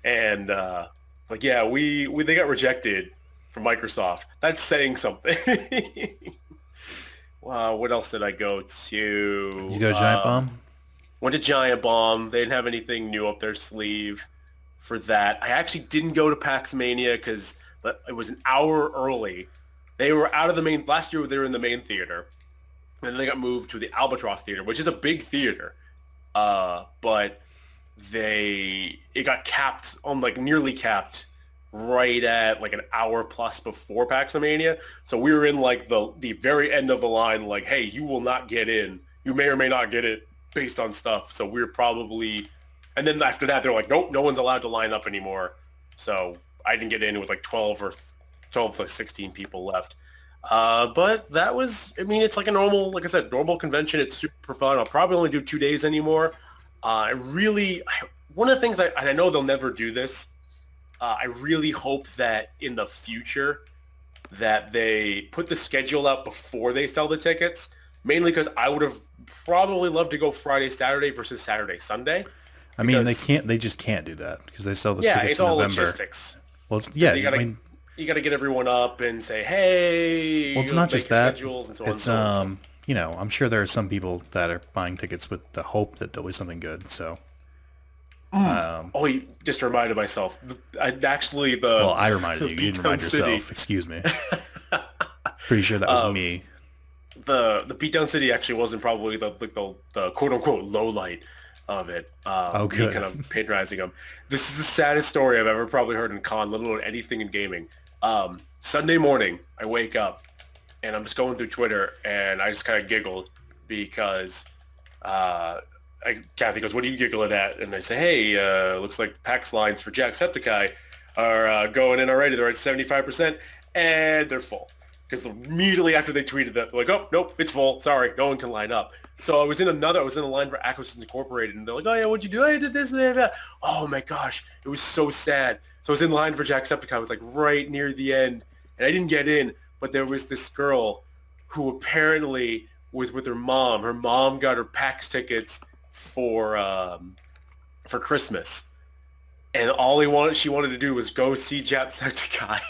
Speaker 1: And, they got rejected from Microsoft. That's saying something. Wow, what else did I go to?
Speaker 2: You go Giant Bomb?
Speaker 1: Went to Giant Bomb. They didn't have anything new up their sleeve for that. I actually didn't go to PAX Mania because it was an hour early. They were out of the main... Last year, they were in the main theater. And then they got moved to the Albatross Theater, which is a big theater. But it got capped on, nearly capped right at, an hour plus before PAX Mania. So we were in, the very end of the line, hey, you will not get in. You may or may not get it based on stuff. So we were probably... And then after that, they're like, nope, no one's allowed to line up anymore. So I didn't get in. It was 12 to 16 people left. But that was, it's like a normal, like I said, normal convention. It's super fun. I'll probably only do 2 days anymore. One of the things I know they'll never do this. I really hope that in the future that they put the schedule out before they sell the tickets, mainly because I would have probably loved to go Friday, Saturday versus Saturday, Sunday.
Speaker 2: They just can't do that because they sell the tickets in November. Yeah, it's all
Speaker 1: logistics.
Speaker 2: Well,
Speaker 1: you got to get everyone up and say, hey.
Speaker 2: Well, it's not just that.
Speaker 1: And so
Speaker 2: it's I'm sure there are some people that are buying tickets with the hope that there'll be something good. So.
Speaker 1: You just reminded myself. I
Speaker 2: reminded you. You didn't remind yourself. Excuse me. Pretty sure that was me.
Speaker 1: The Beatdown City actually wasn't probably the quote unquote low light of it.
Speaker 2: Good.
Speaker 1: Kind of patronizing them. This is the saddest story I've ever probably heard in con, let alone anything in gaming. Sunday morning, I wake up and I'm just going through Twitter and I just kind of giggled because Kathy goes, what are you giggling at? And I say, hey, looks like the PAX lines for Jacksepticeye are going in already. They're at 75% and they're full. Because immediately after they tweeted that, they're like, oh, nope, it's full. Sorry, no one can line up. So I was in a line for Acquisitions Incorporated, and they're like, oh, yeah, what'd you do? I did this and that. Oh, my gosh. It was so sad. So I was in line for Jacksepticeye. I was, right near the end, and I didn't get in, but there was this girl who apparently was with her mom. Her mom got her PAX tickets for Christmas, and all she wanted to do was go see Jacksepticeye.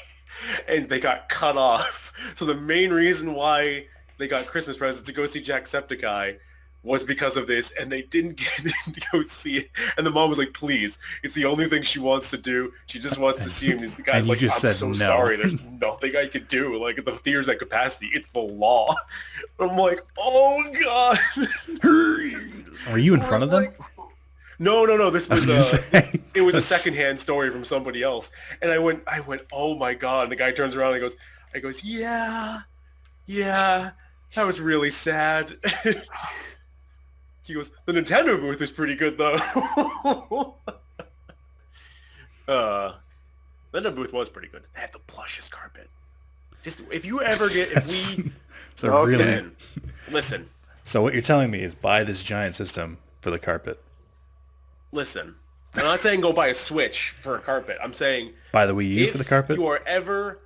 Speaker 1: And they got cut off. So the main reason why they got Christmas presents to go see Jacksepticeye was because of this, and they didn't get in to go see it. And the mom was like, please, it's the only thing she wants to do. She just wants to see him. And the guy's like, I'm so sorry. There's nothing I could do. The theater's at capacity. It's the law. I'm like, oh, God.
Speaker 2: Were you in front of them?
Speaker 1: No. This was it was a secondhand story from somebody else, and I went, oh my God! And the guy turns around and he goes, yeah, that was really sad. He goes, the Nintendo booth is pretty good though. The Nintendo booth was pretty good. They had the plushest carpet. Just if you ever get listen.
Speaker 2: So what you're telling me is buy this giant system for the carpet.
Speaker 1: Listen, I'm not saying go buy a Switch for a carpet. I'm saying
Speaker 2: buy the Wii U for the carpet.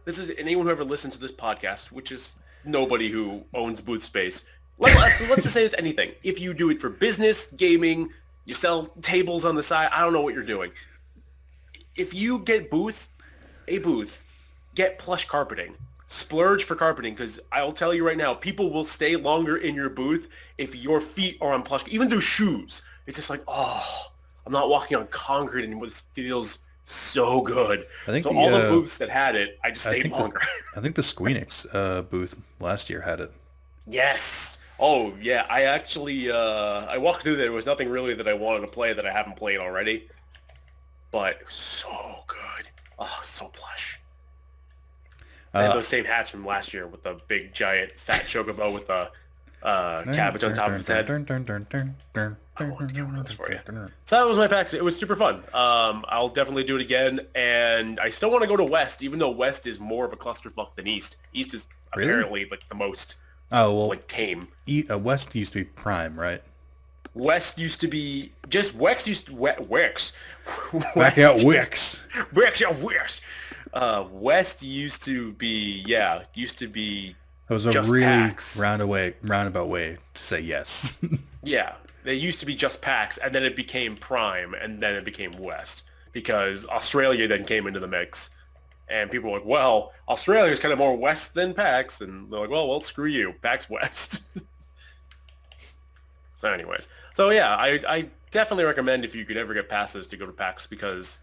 Speaker 1: This is anyone who ever listens to this podcast, which is nobody who owns booth space. Let's just say it's anything. If you do it for business, gaming, you sell tables on the side, I don't know what you're doing. If you get a booth, get plush carpeting. Splurge for carpeting, because I'll tell you right now, people will stay longer in your booth if your feet are on plush, even through shoes. It's just I'm not walking on concrete anymore. This feels so good. I think all the booths that had it, I just stayed longer.
Speaker 2: I think the Squeenix booth last year had it.
Speaker 1: Yes. Oh, yeah. I actually, I walked through there. There was nothing really that I wanted to play that I haven't played already. But it was so good. Oh, so plush. I had those same hats from last year with the big, giant, fat chocobo with the cabbage on top of his head. I won't get one of those for you. So that was my PAX. It was super fun. I'll definitely do it again, and I still want to go to West, even though West is more of a clusterfuck than East. East is apparently like the most like tame.
Speaker 2: West used to be Prime, right?
Speaker 1: West used to be just Wex used to Wex.
Speaker 2: Back out Wix.
Speaker 1: Wex, yeah, Wex. West used to be
Speaker 2: It was a
Speaker 1: just
Speaker 2: really
Speaker 1: PAX.
Speaker 2: roundabout way to say yes.
Speaker 1: Yeah, they used to be just PAX, and then it became Prime, and then it became West, because Australia then came into the mix, and people were like, well, Australia is kind of more West than PAX, and they're like, well, screw you, PAX West. So anyways, yeah, I definitely recommend if you could ever get passes to go to PAX, because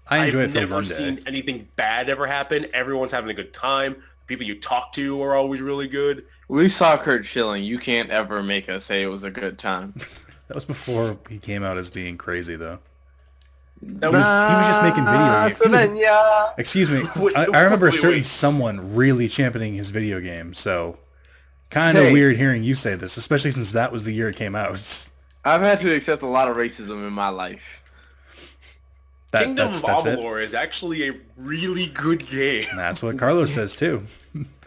Speaker 2: I enjoy it
Speaker 1: I've
Speaker 2: for
Speaker 1: never
Speaker 2: one day.
Speaker 1: seen anything bad ever happen. Everyone's having a good time. The people you talk to are always really good.
Speaker 3: We saw Kurt Schilling. You can't ever make us say it was a good time.
Speaker 2: That was before he came out as being crazy, though. He
Speaker 1: That
Speaker 2: was just making video games. Excuse me. I remember a certain
Speaker 1: Wait.
Speaker 2: someone really championing his video game, so kind of weird hearing you say this, especially since that was the year it came out.
Speaker 3: I've had to accept a lot of racism in my life.
Speaker 1: Kingdom of
Speaker 2: that's it.
Speaker 1: Amalur is actually a really good game.
Speaker 2: That's what Carlos says too.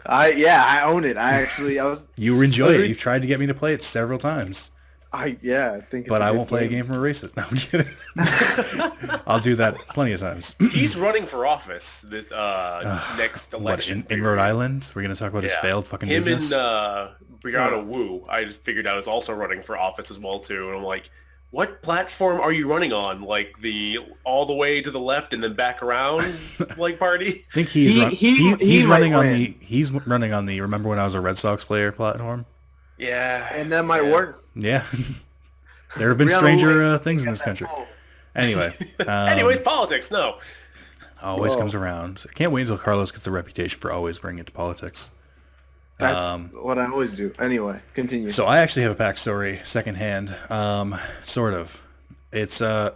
Speaker 3: I own it. I was.
Speaker 2: You enjoy it. You've tried to get me to play it several times.
Speaker 3: I think.
Speaker 2: But I won't play a game from a racist. No, I'm kidding. I'll do that plenty of times.
Speaker 1: He's running for office this next election.
Speaker 2: In Rhode Island? We're going to talk about his failed fucking
Speaker 1: Him
Speaker 2: business?
Speaker 1: and Brianna Wu, I just figured out, is also running for office as well, too. And I'm like, what platform are you running on? Like the all the way to the left and then back around like party?
Speaker 2: I think he's running on the Remember When I Was a Red Sox Player platform?
Speaker 1: Yeah.
Speaker 3: And that might work.
Speaker 2: Yeah. There have been stranger things in this country. Anyway.
Speaker 1: Anyways, politics, no.
Speaker 2: Always comes around. I can't wait until Carlos gets the reputation for always bringing it to politics.
Speaker 3: That's what I always do. Anyway, continue.
Speaker 2: So I actually have a PAX story secondhand, sort of. It's so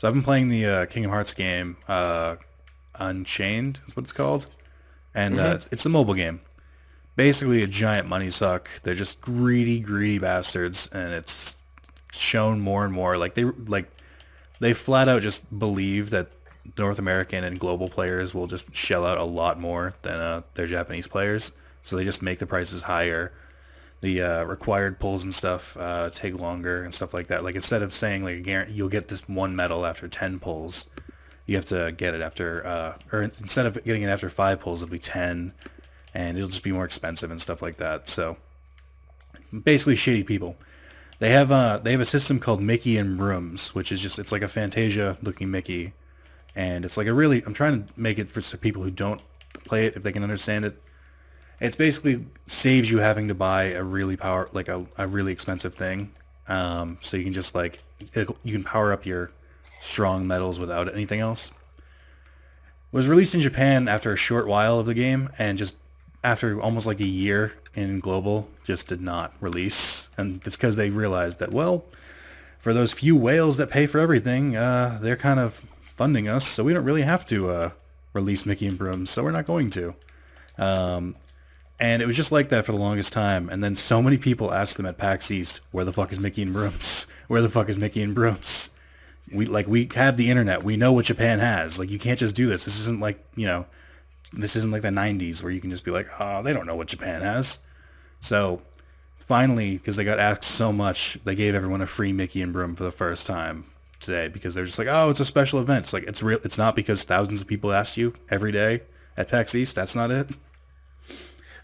Speaker 2: I've been playing the Kingdom Hearts game, Unchained is what it's called, and it's a mobile game. Basically a giant money suck. They're just greedy bastards, and it's shown more and more. They flat out just believe that North American and global players will just shell out a lot more than their Japanese players. So they just make the prices higher. The required pulls and stuff take longer and stuff like that. Like instead of saying like you'll get this one medal after 10 pulls, you have to get it after, or instead of getting it after 5 pulls, it'll be 10, and it'll just be more expensive and stuff like that. So basically, shitty people. They have a system called Mickey and Brooms, which is just it's like a Fantasia looking Mickey, and it's like I'm trying to make it for people who don't play it if they can understand it. It's basically saves you having to buy a really a really expensive thing, so you can just you can power up your strong metals without anything else. It was released in Japan after a short while of the game, and just after almost like a year in global, just did not release, and it's because they realized that for those few whales that pay for everything, they're kind of funding us, so we don't really have to release Mickey and Brooms, so we're not going to. And it was just like that for the longest time. And then so many people asked them at PAX East, where the fuck is Mickey and Brooms? Where the fuck is Mickey and Brooms? We have the internet. We know what Japan has. Like, you can't just do this. This isn't like, this isn't like the 90s where you can just be like, oh, they don't know what Japan has. So finally, because they got asked so much, they gave everyone a free Mickey and Broom for the first time today, because they're just like, oh, it's a special event. It's like, it's real. It's not because thousands of people asked you every day at PAX East. That's not it.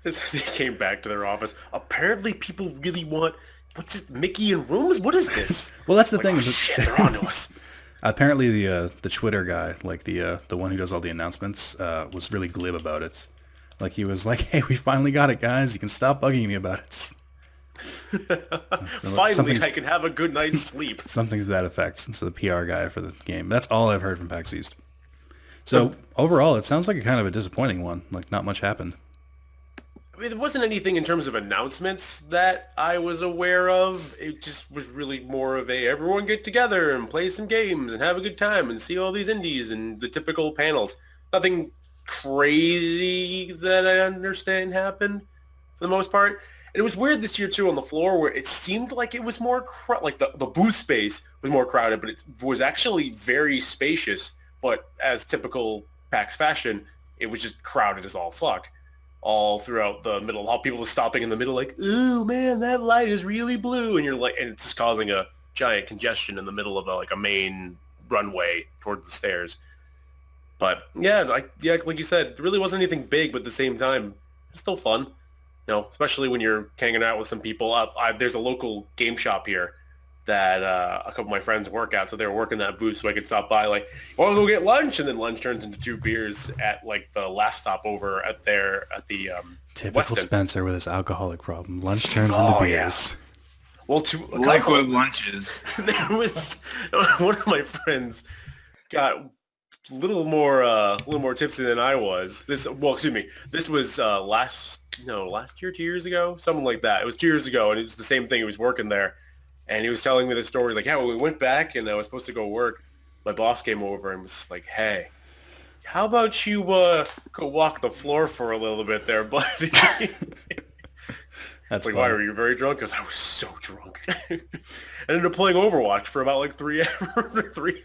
Speaker 1: They came back to their office. Apparently, people really want. What's it? Mickey and Rooms? What is this?
Speaker 2: Well, that's the thing.
Speaker 1: Oh, shit, they're on to us.
Speaker 2: Apparently, the Twitter guy, like the one who does all the announcements, was really glib about it. Like he was like, "Hey, we finally got it, guys. You can stop bugging me about it."
Speaker 1: Finally, I can have a good night's sleep.
Speaker 2: Something to that effect. So the PR guy for the game. That's all I've heard from PAX East. So overall, it sounds like a kind of a disappointing one. Like not much happened.
Speaker 1: I mean, there wasn't anything in terms of announcements that I was aware of. It just was really more of a everyone get together and play some games and have a good time and see all these indies and the typical panels. Nothing crazy that I understand happened for the most part. it was weird this year too on the floor where it seemed like it was more like the booth space was more crowded, but it was actually very spacious. But as typical PAX fashion, it was just crowded as all fuck all throughout the middle. How people are stopping in the middle like, ooh man, that light is really blue, and you're like, and it's just causing a giant congestion in the middle of a main runway towards the stairs. But yeah, like you said, there really wasn't anything big, but at the same time, it's still fun. Especially when you're hanging out with some people. There's a local game shop here that a couple of my friends work at, so they were working that booth, so I could stop by, like, want to go get lunch, and then lunch turns into 2 beers at like the last stop over at the
Speaker 2: Typical
Speaker 1: Weston.
Speaker 2: Spencer with his alcoholic problem. Lunch turns into beers.
Speaker 1: Yeah. Well,
Speaker 3: Liquid lunches.
Speaker 1: There was one of my friends got a little more tipsy than I was. This was last year, 2 years ago, something like that. It was 2 years ago, and it was the same thing. He was working there, and he was telling me the story. Like, yeah, when we went back, and I was supposed to go work, my boss came over and was like, "Hey, how about you go walk the floor for a little bit there, buddy?"
Speaker 2: That's
Speaker 1: like,
Speaker 2: funny.
Speaker 1: why were you very drunk? Because I was so drunk. I ended up playing Overwatch for about like 3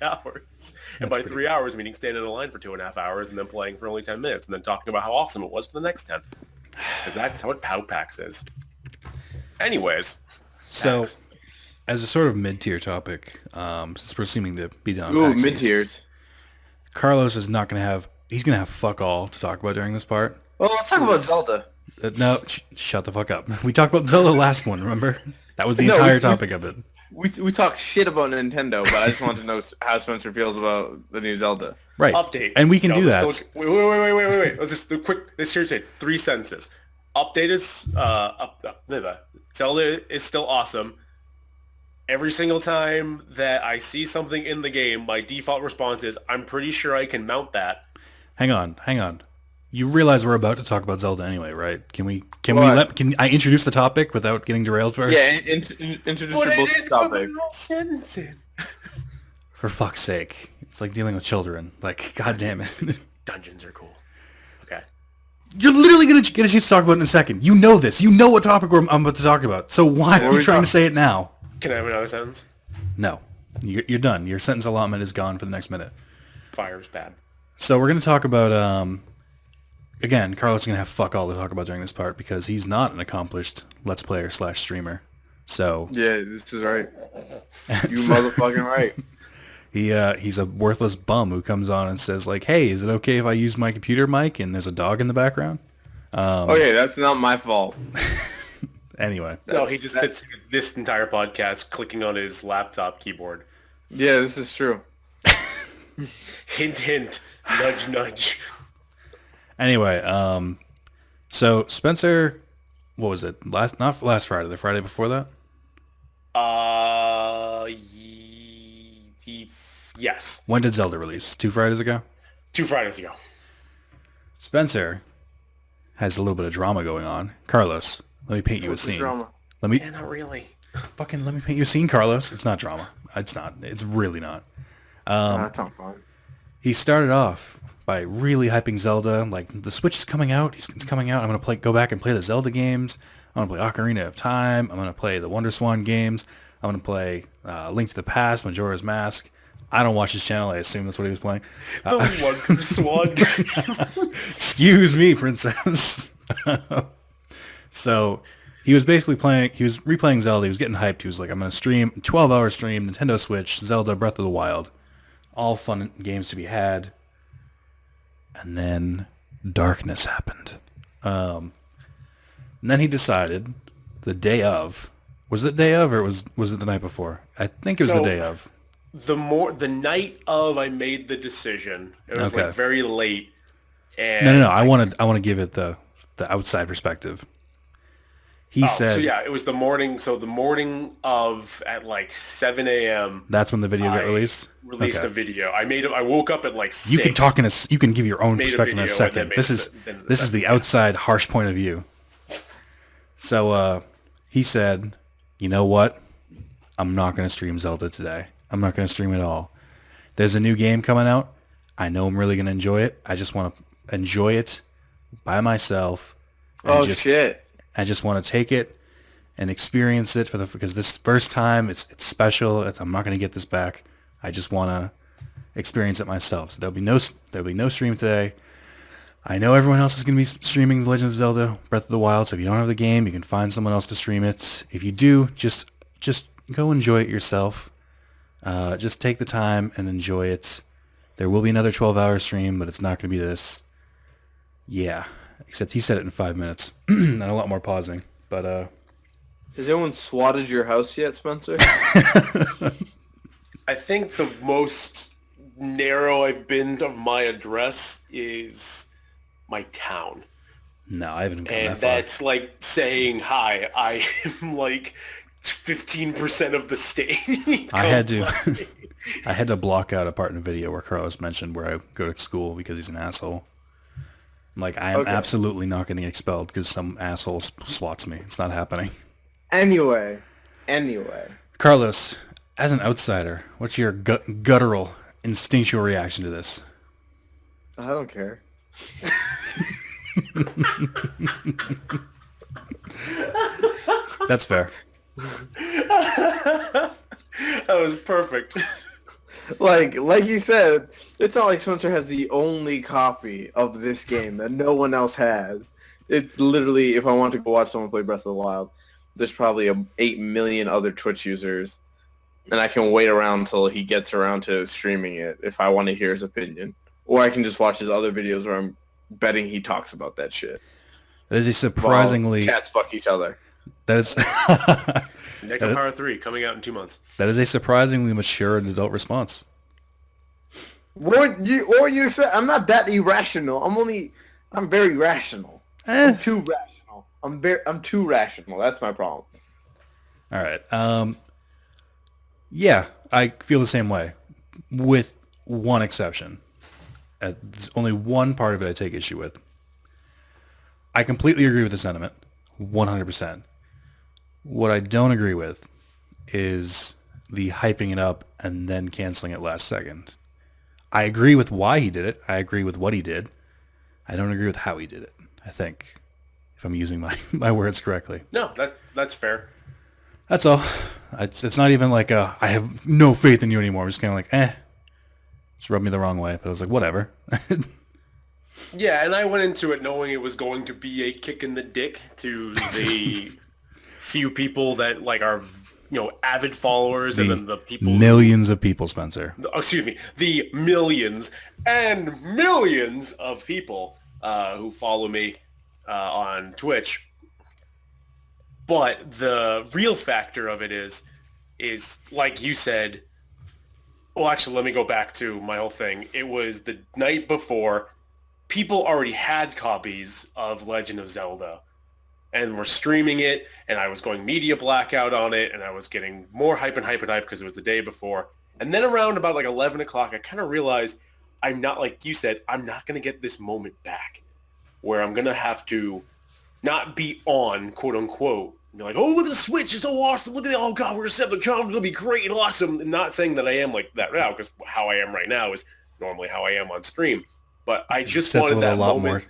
Speaker 1: hours. And by 3 hours, meaning standing in line for 2.5 hours and then playing for only 10 minutes and then talking about how awesome it was for the next 10. Because that's what PAX is. Anyways.
Speaker 2: So,
Speaker 1: PAX.
Speaker 2: as a sort of mid-tier topic, since we're seeming to be done
Speaker 3: Ooh,
Speaker 2: PAX East,
Speaker 3: mid-tiers.
Speaker 2: Carlos is not going to have... He's going to have fuck all to talk about during this part.
Speaker 3: Well, let's talk about Zelda.
Speaker 2: No, shut the fuck up. We talked about Zelda last one, remember? That was the
Speaker 3: No,
Speaker 2: entire
Speaker 3: we-
Speaker 2: topic of it.
Speaker 3: We talk shit about Nintendo, but I just want to know how Spencer feels about the new Zelda.
Speaker 2: Right.
Speaker 1: Update.
Speaker 2: And we can do
Speaker 1: Zelda's
Speaker 2: that.
Speaker 1: still- wait. Let's just do a quick. Let's hear it. 3 sentences. Update is Zelda is still awesome. Every single time that I see something in the game, my default response is, "I'm pretty sure I can mount that."
Speaker 2: Hang on. You realize we're about to talk about Zelda anyway, right? Can I introduce the topic without getting derailed first?
Speaker 3: Yeah, introduce your bullshit topic.
Speaker 1: Sentence in.
Speaker 2: For fuck's sake. It's like dealing with children. Like, god damn it.
Speaker 1: Dungeons are cool. Okay.
Speaker 2: You're literally going to get a chance to talk about it in a second. You know this. You know what topic I'm about to talk about. So why are you trying to say it now?
Speaker 1: Can I have another sentence?
Speaker 2: No. You're done. Your sentence allotment is gone for the next minute.
Speaker 1: Fire's bad.
Speaker 2: So we're going to talk about... Again, Carlos is going to have fuck all to talk about during this part because he's not an accomplished Let's Player / streamer. So...
Speaker 3: Yeah, this is right. You motherfucking right.
Speaker 2: He's a worthless bum who comes on and says, like, hey, is it okay if I use my computer mic and there's a dog in the background?
Speaker 3: Okay, that's not my fault.
Speaker 2: Anyway.
Speaker 1: No, he just sits this entire podcast clicking on his laptop keyboard.
Speaker 3: Yeah, this is true.
Speaker 1: Hint, hint. Nudge, nudge.
Speaker 2: Anyway, so Spencer, what was it? Not last Friday, the Friday before that?
Speaker 1: Yes.
Speaker 2: When did Zelda release? 2 Fridays ago?
Speaker 1: 2 Fridays ago.
Speaker 2: Spencer has a little bit of drama going on. Carlos, let me paint you a
Speaker 3: What's the
Speaker 2: scene.
Speaker 3: drama?
Speaker 2: Let me
Speaker 1: Yeah, not really.
Speaker 2: let me paint you a scene, Carlos. It's not drama. It's not. It's really not.
Speaker 3: That's not fun.
Speaker 2: He started off by really hyping Zelda. Like, the Switch is coming out. It's coming out. I'm gonna go back and play the Zelda games. I'm gonna play Ocarina of Time. I'm gonna play the Wonder Swan games. I'm gonna play Link to the Past, Majora's Mask. I don't watch his channel. I assume that's what he was playing.
Speaker 1: The Wonder Swan.
Speaker 2: Excuse me, princess. So he was basically replaying Zelda. He was getting hyped. He was like, I'm going to stream, 12-hour stream, Nintendo Switch, Zelda, Breath of the Wild. All fun games to be had. And then darkness happened. And then he decided the day of, was it the day of or was it the night before? I think it was the day of.
Speaker 1: The night of I made the decision. It was
Speaker 2: Okay.
Speaker 1: like very late. And
Speaker 2: No. I want to give it the outside perspective. He said,
Speaker 1: so yeah, it was the morning. So the morning of at like 7 a.m.
Speaker 2: that's when the video got
Speaker 1: I
Speaker 2: released.
Speaker 1: Released
Speaker 2: Okay.
Speaker 1: a video. I woke up at like 6.
Speaker 2: You can talk you can give your own
Speaker 1: Made a
Speaker 2: perspective in a
Speaker 1: video
Speaker 2: second.
Speaker 1: and then
Speaker 2: This
Speaker 1: made
Speaker 2: is
Speaker 1: the
Speaker 2: this is the outside harsh point of view. So he said, "You know what? I'm not going to stream Zelda today. I'm not going to stream at all. There's a new game coming out. I know I'm really going to enjoy it. I just want to enjoy it by myself
Speaker 3: Oh, shit.
Speaker 2: I just want to take it and experience it because this first time it's special. I'm not going to get this back. I just want to experience it myself. So there'll be no stream today. I know everyone else is going to be streaming The Legend of Zelda Breath of the Wild, so if you don't have the game, you can find someone else to stream it. If you do, just go enjoy it yourself. Just take the time and enjoy it. There will be another 12-hour stream, but it's not going to be this. Yeah, except he said it in 5 minutes. And a lot more pausing. But
Speaker 3: has anyone swatted your house yet, Spencer?
Speaker 1: I think the most narrow I've been to my address is my town.
Speaker 2: No, I haven't gone
Speaker 1: and
Speaker 2: that far.
Speaker 1: That's like saying, hi, I am like 15% of the state.
Speaker 2: I had to block out a part in a video where Carlos mentioned where I go to school because he's an asshole. I'm like, I am absolutely not getting expelled because some asshole swats me. It's not happening.
Speaker 3: Anyway.
Speaker 2: Carlos, as an outsider, what's your guttural, instinctual reaction to this?
Speaker 3: I don't care.
Speaker 2: That's fair.
Speaker 1: That was perfect.
Speaker 3: Like you said, it's not like Spencer has the only copy of this game that no one else has. It's literally, if I want to go watch someone play Breath of the Wild, there's probably 8 million other Twitch users, and I can wait around until he gets around to streaming it if I want to hear his opinion. Or I can just watch his other videos where I'm betting he talks about that shit.
Speaker 2: That is a surprisingly...
Speaker 3: Cats fuck each other.
Speaker 2: That is...
Speaker 1: Neko Power 3 coming out in 2 months.
Speaker 2: That is a surprisingly mature and adult response.
Speaker 3: You said I'm not that irrational. I'm very rational. I'm too rational. I'm too rational. That's my problem.
Speaker 2: All right. Yeah, I feel the same way, with one exception. There's only one part of it I take issue with. I completely agree with the sentiment, 100%. What I don't agree with is the hyping it up and then canceling it last second. I agree with why he did it. I agree with what he did. I don't agree with how he did it, I think, if I'm using my words correctly.
Speaker 1: No, that's fair.
Speaker 2: That's all. It's not even like I have no faith in you anymore. I'm just kind of like, just rubbed me the wrong way. But I was like, whatever.
Speaker 1: Yeah, and I went into it knowing it was going to be a kick in the dick to the few people that like are, avid followers, and then the people
Speaker 2: millions of people, Spencer.
Speaker 1: Excuse me, the millions and millions of people who follow me on Twitch. But the real factor of it is like you said. Well, actually, let me go back to my whole thing. It was the night before. People already had copies of Legend of Zelda and were streaming it, and I was going media blackout on it, and I was getting more hype because it was the day before. And then around about like 11 o'clock, I kind of realized I'm not, like you said, I'm not going to get this moment back where I'm going to have to not be on, quote unquote. And they're like, oh, look at the Switch, it's so awesome. Look at it. Oh, God, we're going to set the count. It's going to be great and awesome. And not saying that I am like that now, because how I am right now is normally how I am on stream. But I just
Speaker 2: Except
Speaker 1: wanted
Speaker 2: with
Speaker 1: that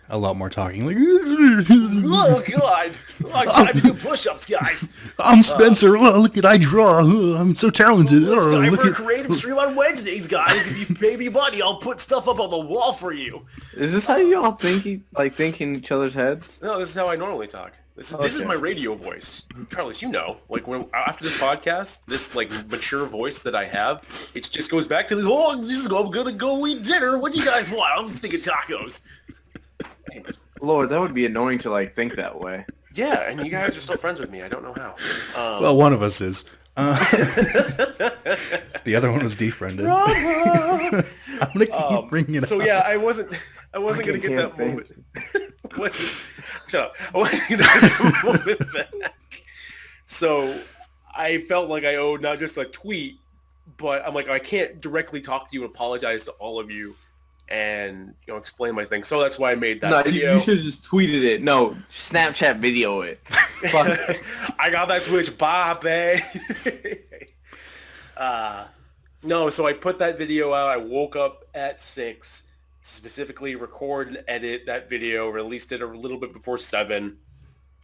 Speaker 2: a lot more talking. Like,
Speaker 1: oh God! Time to do push-ups, guys.
Speaker 2: I'm Spencer. Look at I draw. I'm so talented.
Speaker 1: It's time
Speaker 2: Look
Speaker 1: for a
Speaker 2: at
Speaker 1: creative stream on Wednesdays, guys. If you pay me money, I'll put stuff up on the wall for you.
Speaker 3: Is this how y'all think in each other's heads?
Speaker 1: No, this is how I normally talk. This is my radio voice, Carlos. Like when after this podcast, this like mature voice that I have, it just goes back to this. Oh, I'm gonna go eat dinner. What do you guys want? I'm thinking tacos. Anyways.
Speaker 3: Lord, that would be annoying to like think that way.
Speaker 1: Yeah, and you guys are still friends with me. I don't know how.
Speaker 2: well, one of us is. The other one was defriended. I'm gonna keep bringing it up.
Speaker 1: So yeah, I wasn't gonna get that moment. Shut up. I wasn't gonna get that moment back. So I felt like I owed not just a tweet, but I'm like, I can't directly talk to you and apologize to all of you and explain my thing. So that's why I made that video.
Speaker 3: You should have just tweeted it. No, Snapchat video it.
Speaker 1: I got that Twitch. Bye, babe. No, so I put that video out. I woke up at 6, specifically record and edit that video, released it a little bit before 7.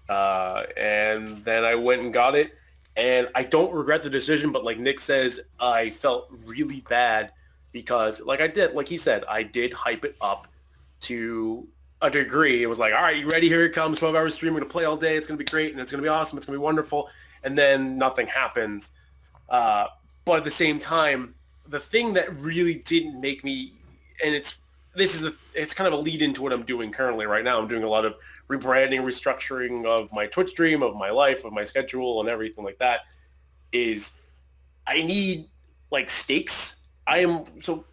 Speaker 1: And then I went and got it. And I don't regret the decision, but like Nick says, I felt really bad because like he said, I did hype it up to a degree. It was like, all right, you ready? Here it comes. 12-hour stream. We're going to play all day. It's going to be great. And it's going to be awesome. It's going to be wonderful. And then nothing happens. But at the same time, the thing that really didn't make me, and it's kind of a lead into what I'm doing currently right now. I'm doing a lot of rebranding, restructuring of my Twitch stream, of my life, of my schedule, and everything like that. Is I need like stakes. Actually,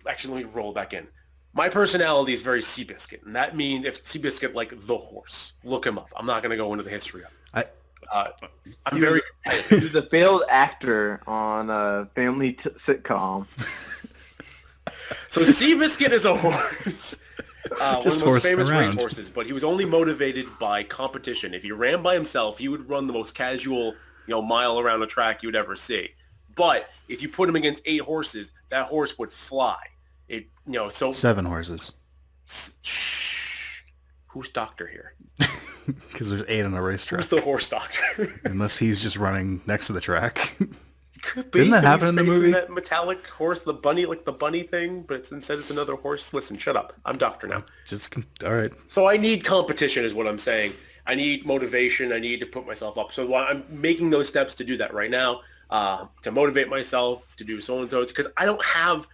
Speaker 1: let me roll back in. My personality is very Seabiscuit, and that means if Seabiscuit like the horse, look him up. I'm not going to go into the history of it. I'm very competitive.
Speaker 3: He was a failed actor on a family sitcom.
Speaker 1: So Seabiscuit is a horse. One of the most famous
Speaker 2: around.
Speaker 1: racehorses, but he was only motivated by competition. If he ran by himself, he would run the most casual, mile around a track you would ever see. But if you put him against 8 horses, that horse would fly. So
Speaker 2: 7 horses.
Speaker 1: Shh. Who's doctor here?
Speaker 2: Because there's 8 on a racetrack.
Speaker 1: Who's the horse doctor?
Speaker 2: Unless he's just running next to the track.
Speaker 1: Could be.
Speaker 2: Didn't that happen in the movie?
Speaker 1: That metallic horse, the bunny, like the bunny thing, but instead it's another horse. Listen, shut up. I'm doctor now.
Speaker 2: All right.
Speaker 1: So I need competition is what I'm saying. I need motivation. I need to put myself up. So I'm making those steps to do that right now, to motivate myself to do so-and-so. Because I don't have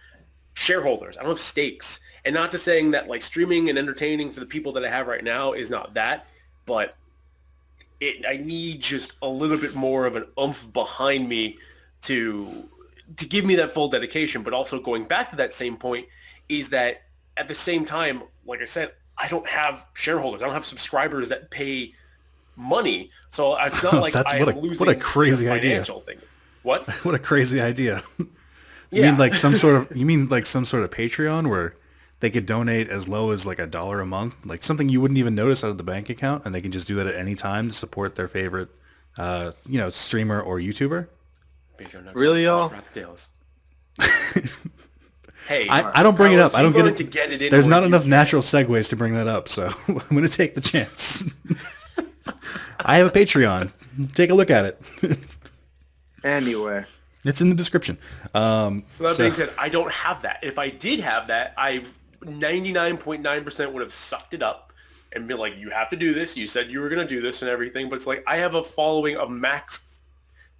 Speaker 1: shareholders. I don't have stakes. And not to saying that like streaming and entertaining for the people that I have right now is not that, but I need just a little bit more of an oomph behind me to give me that full dedication. But also going back to that same point is that at the same time, like I said, I don't have shareholders. I don't have subscribers that pay money. So it's not like I'm losing
Speaker 2: what a crazy
Speaker 1: financial
Speaker 2: idea.
Speaker 1: things. What?
Speaker 2: What a crazy idea. You
Speaker 1: Yeah.
Speaker 2: mean like some sort of Patreon where they could donate as low as like $1 a month, like something you wouldn't even notice out of the bank account, and they can just do that at any time to support their favorite, streamer or YouTuber.
Speaker 3: Really, y'all?
Speaker 1: Hey,
Speaker 2: I don't bring it up. I don't get it.
Speaker 1: To get it in
Speaker 2: There's not
Speaker 1: where
Speaker 2: enough
Speaker 1: you-
Speaker 2: natural segues to bring that up, so I'm going to take the chance. I have a Patreon. Take a look at it.
Speaker 3: Anyway.
Speaker 2: It's in the description.
Speaker 1: So that being said, I don't have that. If I did have that, I 99.9% would have sucked it up and been like, you have to do this. You said you were going to do this and everything. But it's like I have a following of max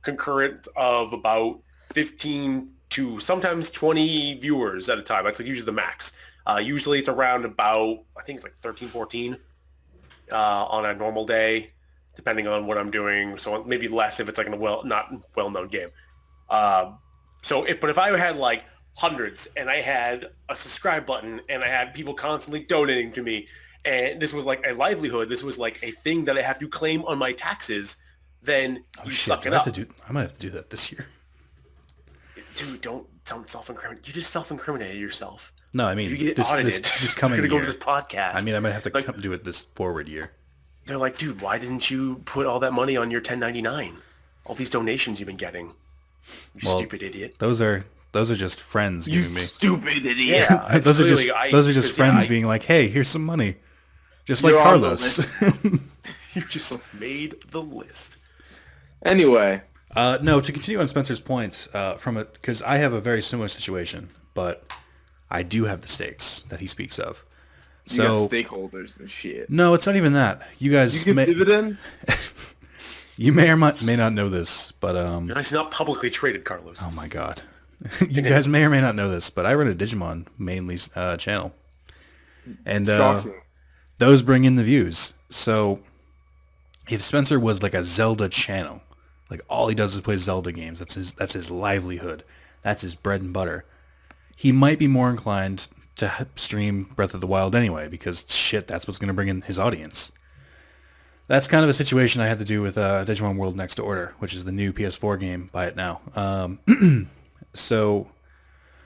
Speaker 1: concurrent of about 15 to sometimes 20 viewers at a time. That's like usually the max. Usually it's around about, I think it's like 13, 14 on a normal day, depending on what I'm doing. So maybe less if it's like in a not well-known game. But if I had like hundreds and I had a subscribe button and I had people constantly donating to me and this was like a livelihood, this was like a thing that I have to claim on my taxes, then you suck it up.
Speaker 2: I might have to do that this year.
Speaker 1: Dude, don't self-incriminate. You just self-incriminated yourself.
Speaker 2: No, I mean,
Speaker 1: if you get
Speaker 2: this
Speaker 1: audited,
Speaker 2: this coming
Speaker 1: you're gonna
Speaker 2: year.
Speaker 1: go to this podcast.
Speaker 2: I mean, I might have to do it this forward year.
Speaker 1: They're like, dude, why didn't you put all that money on your 1099? All these donations you've been getting. You stupid idiot.
Speaker 2: Those are just friends giving me.
Speaker 3: Stupid idiot.
Speaker 1: Yeah,
Speaker 2: those are just friends being like, hey, here's some money. Just like
Speaker 3: You're on the
Speaker 2: Carlos.
Speaker 1: You just made the list.
Speaker 3: Anyway.
Speaker 2: No, to continue on Spencer's points, because I have a very similar situation, but I do have the stakes that he speaks of.
Speaker 3: You got stakeholders and shit.
Speaker 2: No, it's not even that. You guys
Speaker 3: You give dividends?
Speaker 2: You may or may not know this, but
Speaker 1: It's not publicly traded, Carlos.
Speaker 2: oh my god. You guys may or may not know this, but I run a Digimon mainly channel. And
Speaker 3: Shocking.
Speaker 2: those bring in the views. So if Spencer was like a Zelda channel, like all he does is play Zelda games, that's his livelihood. That's his bread and butter. He might be more inclined to stream Breath of the Wild anyway, because shit, that's what's going to bring in his audience. That's kind of a situation I had to do with Digimon World Next Order, which is the new PS4 game. Buy it now. So...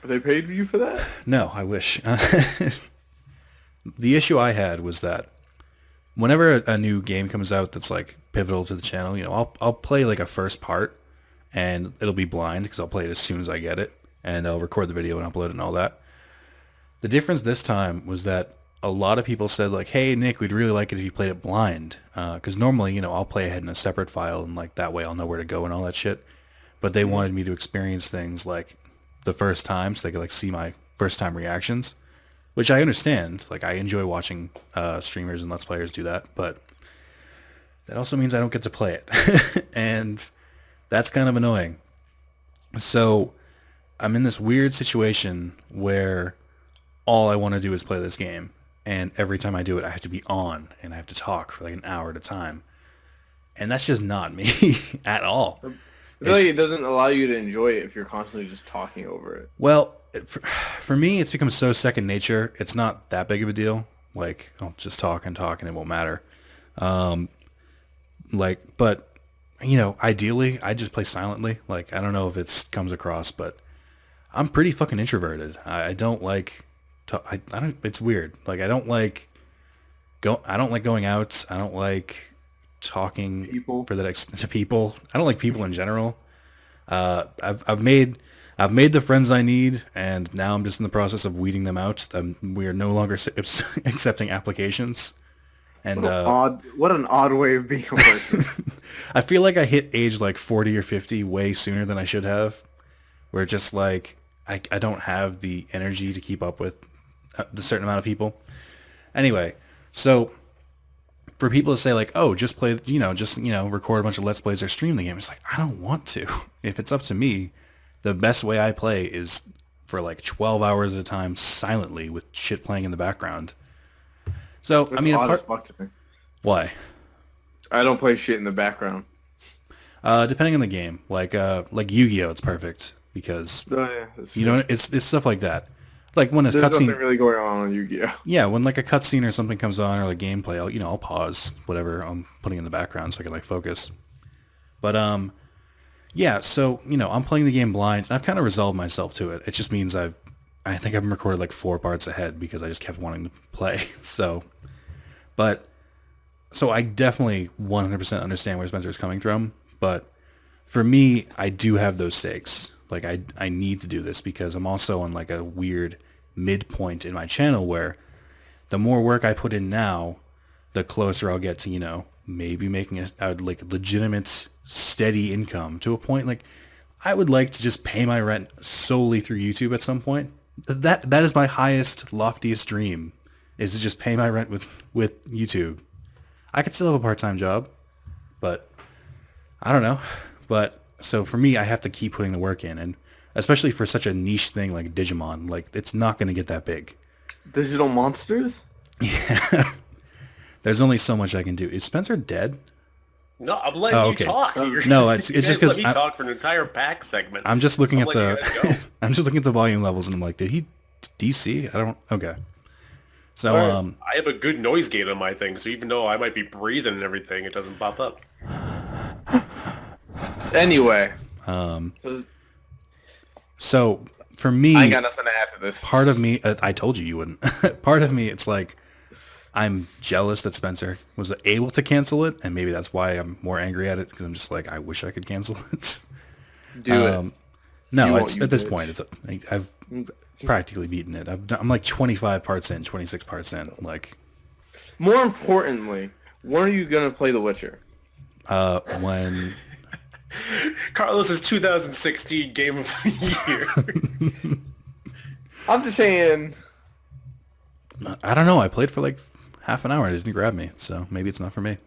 Speaker 3: Are they paid you for that?
Speaker 2: No, I wish. The issue I had was that whenever a new game comes out that's like pivotal to the channel, I'll play like a first part, and it'll be blind because I'll play it as soon as I get it, and I'll record the video and upload it and all that. The difference this time was that a lot of people said like, hey, Nick, we'd really like it if you played it blind. Because normally, I'll play ahead in a separate file and like that way I'll know where to go and all that shit. But they wanted me to experience things like the first time so they could like see my first time reactions, which I understand. Like I enjoy watching streamers and Let's Players do that, but that also means I don't get to play it. And that's kind of annoying. So I'm in this weird situation where all I want to do is play this game. And every time I do it, I have to be on and I have to talk for like an hour at a time. And that's just not me at all.
Speaker 3: I feel like it doesn't allow you to enjoy it if you're constantly just talking over it.
Speaker 2: Well, for me, it's become so second nature. It's not that big of a deal. Like, I'll just talk and it won't matter. But ideally, I just play silently. Like, I don't know if it comes across, but I'm pretty fucking introverted. I don't like, I don't. It's weird. Like, I don't like going out. I don't like talking to people. I don't like people in general. I've made the friends I need, and now I'm just in the process of weeding them out. We are no longer accepting applications. And
Speaker 3: what an odd way of being a person.
Speaker 2: I feel like I hit age like 40 or 50 way sooner than I should have. Where just like I don't have the energy to keep up with the certain amount of people. Anyway, so for people to say like, oh, just play, record a bunch of Let's Plays or stream the game. It's like, I don't want to. If it's up to me, the best way I play is for like 12 hours at a time silently with shit playing in the background. So,
Speaker 3: That's odd as fuck to me.
Speaker 2: Why?
Speaker 3: I don't play shit in the background.
Speaker 2: Depending on the game. Like Yu-Gi-Oh! It's perfect because, it's stuff like that. Like when
Speaker 3: there's nothing really going on Yu-Gi-Oh.
Speaker 2: Yeah, when like a cutscene or something comes on or like gameplay, I'll pause whatever I'm putting in the background so I can like focus. But yeah, so I'm playing the game blind and I've kind of resolved myself to it. It just means I think I've recorded like 4 parts ahead because I just kept wanting to play. So I definitely 100% understand where Spencer's coming from, but for me, I do have those stakes. Like I need to do this because I'm also on like a weird midpoint in my channel where the more work I put in now, the closer I'll get to, maybe making a like legitimate steady income to a point. Like I would like to just pay my rent solely through YouTube at some point. That is my highest, loftiest dream, is to just pay my rent with YouTube. I could still have a part-time job, but I don't know. But so for me, I have to keep putting the work in, and especially for such a niche thing like Digimon, like it's not going to get that big.
Speaker 3: Digital monsters?
Speaker 2: Yeah. There's only so much I can do. Is Spencer dead?
Speaker 1: No, I'm letting you talk.
Speaker 2: No, it's just because
Speaker 1: let me talk for an entire PAX segment.
Speaker 2: I'm just looking at the I'm just looking at the volume levels, and I'm like, did he DC? I don't. Okay. So
Speaker 1: I have a good noise gate on my thing, so even though I might be breathing and everything, it doesn't pop up.
Speaker 3: Anyway,
Speaker 2: so for me,
Speaker 3: I got nothing to add to this.
Speaker 2: Part of me, I told you wouldn't. Part of me, it's like I'm jealous that Spencer was able to cancel it, and maybe that's why I'm more angry at it, because I'm just like, I wish I could cancel it.
Speaker 3: Do it.
Speaker 2: No, it's at this point, I've practically beaten it. I'm like 25 parts in, 26 parts in. Like,
Speaker 3: more importantly, when are you gonna play The Witcher?
Speaker 2: When
Speaker 1: Carlos's 2016 Game of the Year.
Speaker 3: I'm just saying.
Speaker 2: I don't know. I played for like half an hour and it didn't grab me, so maybe it's not for me.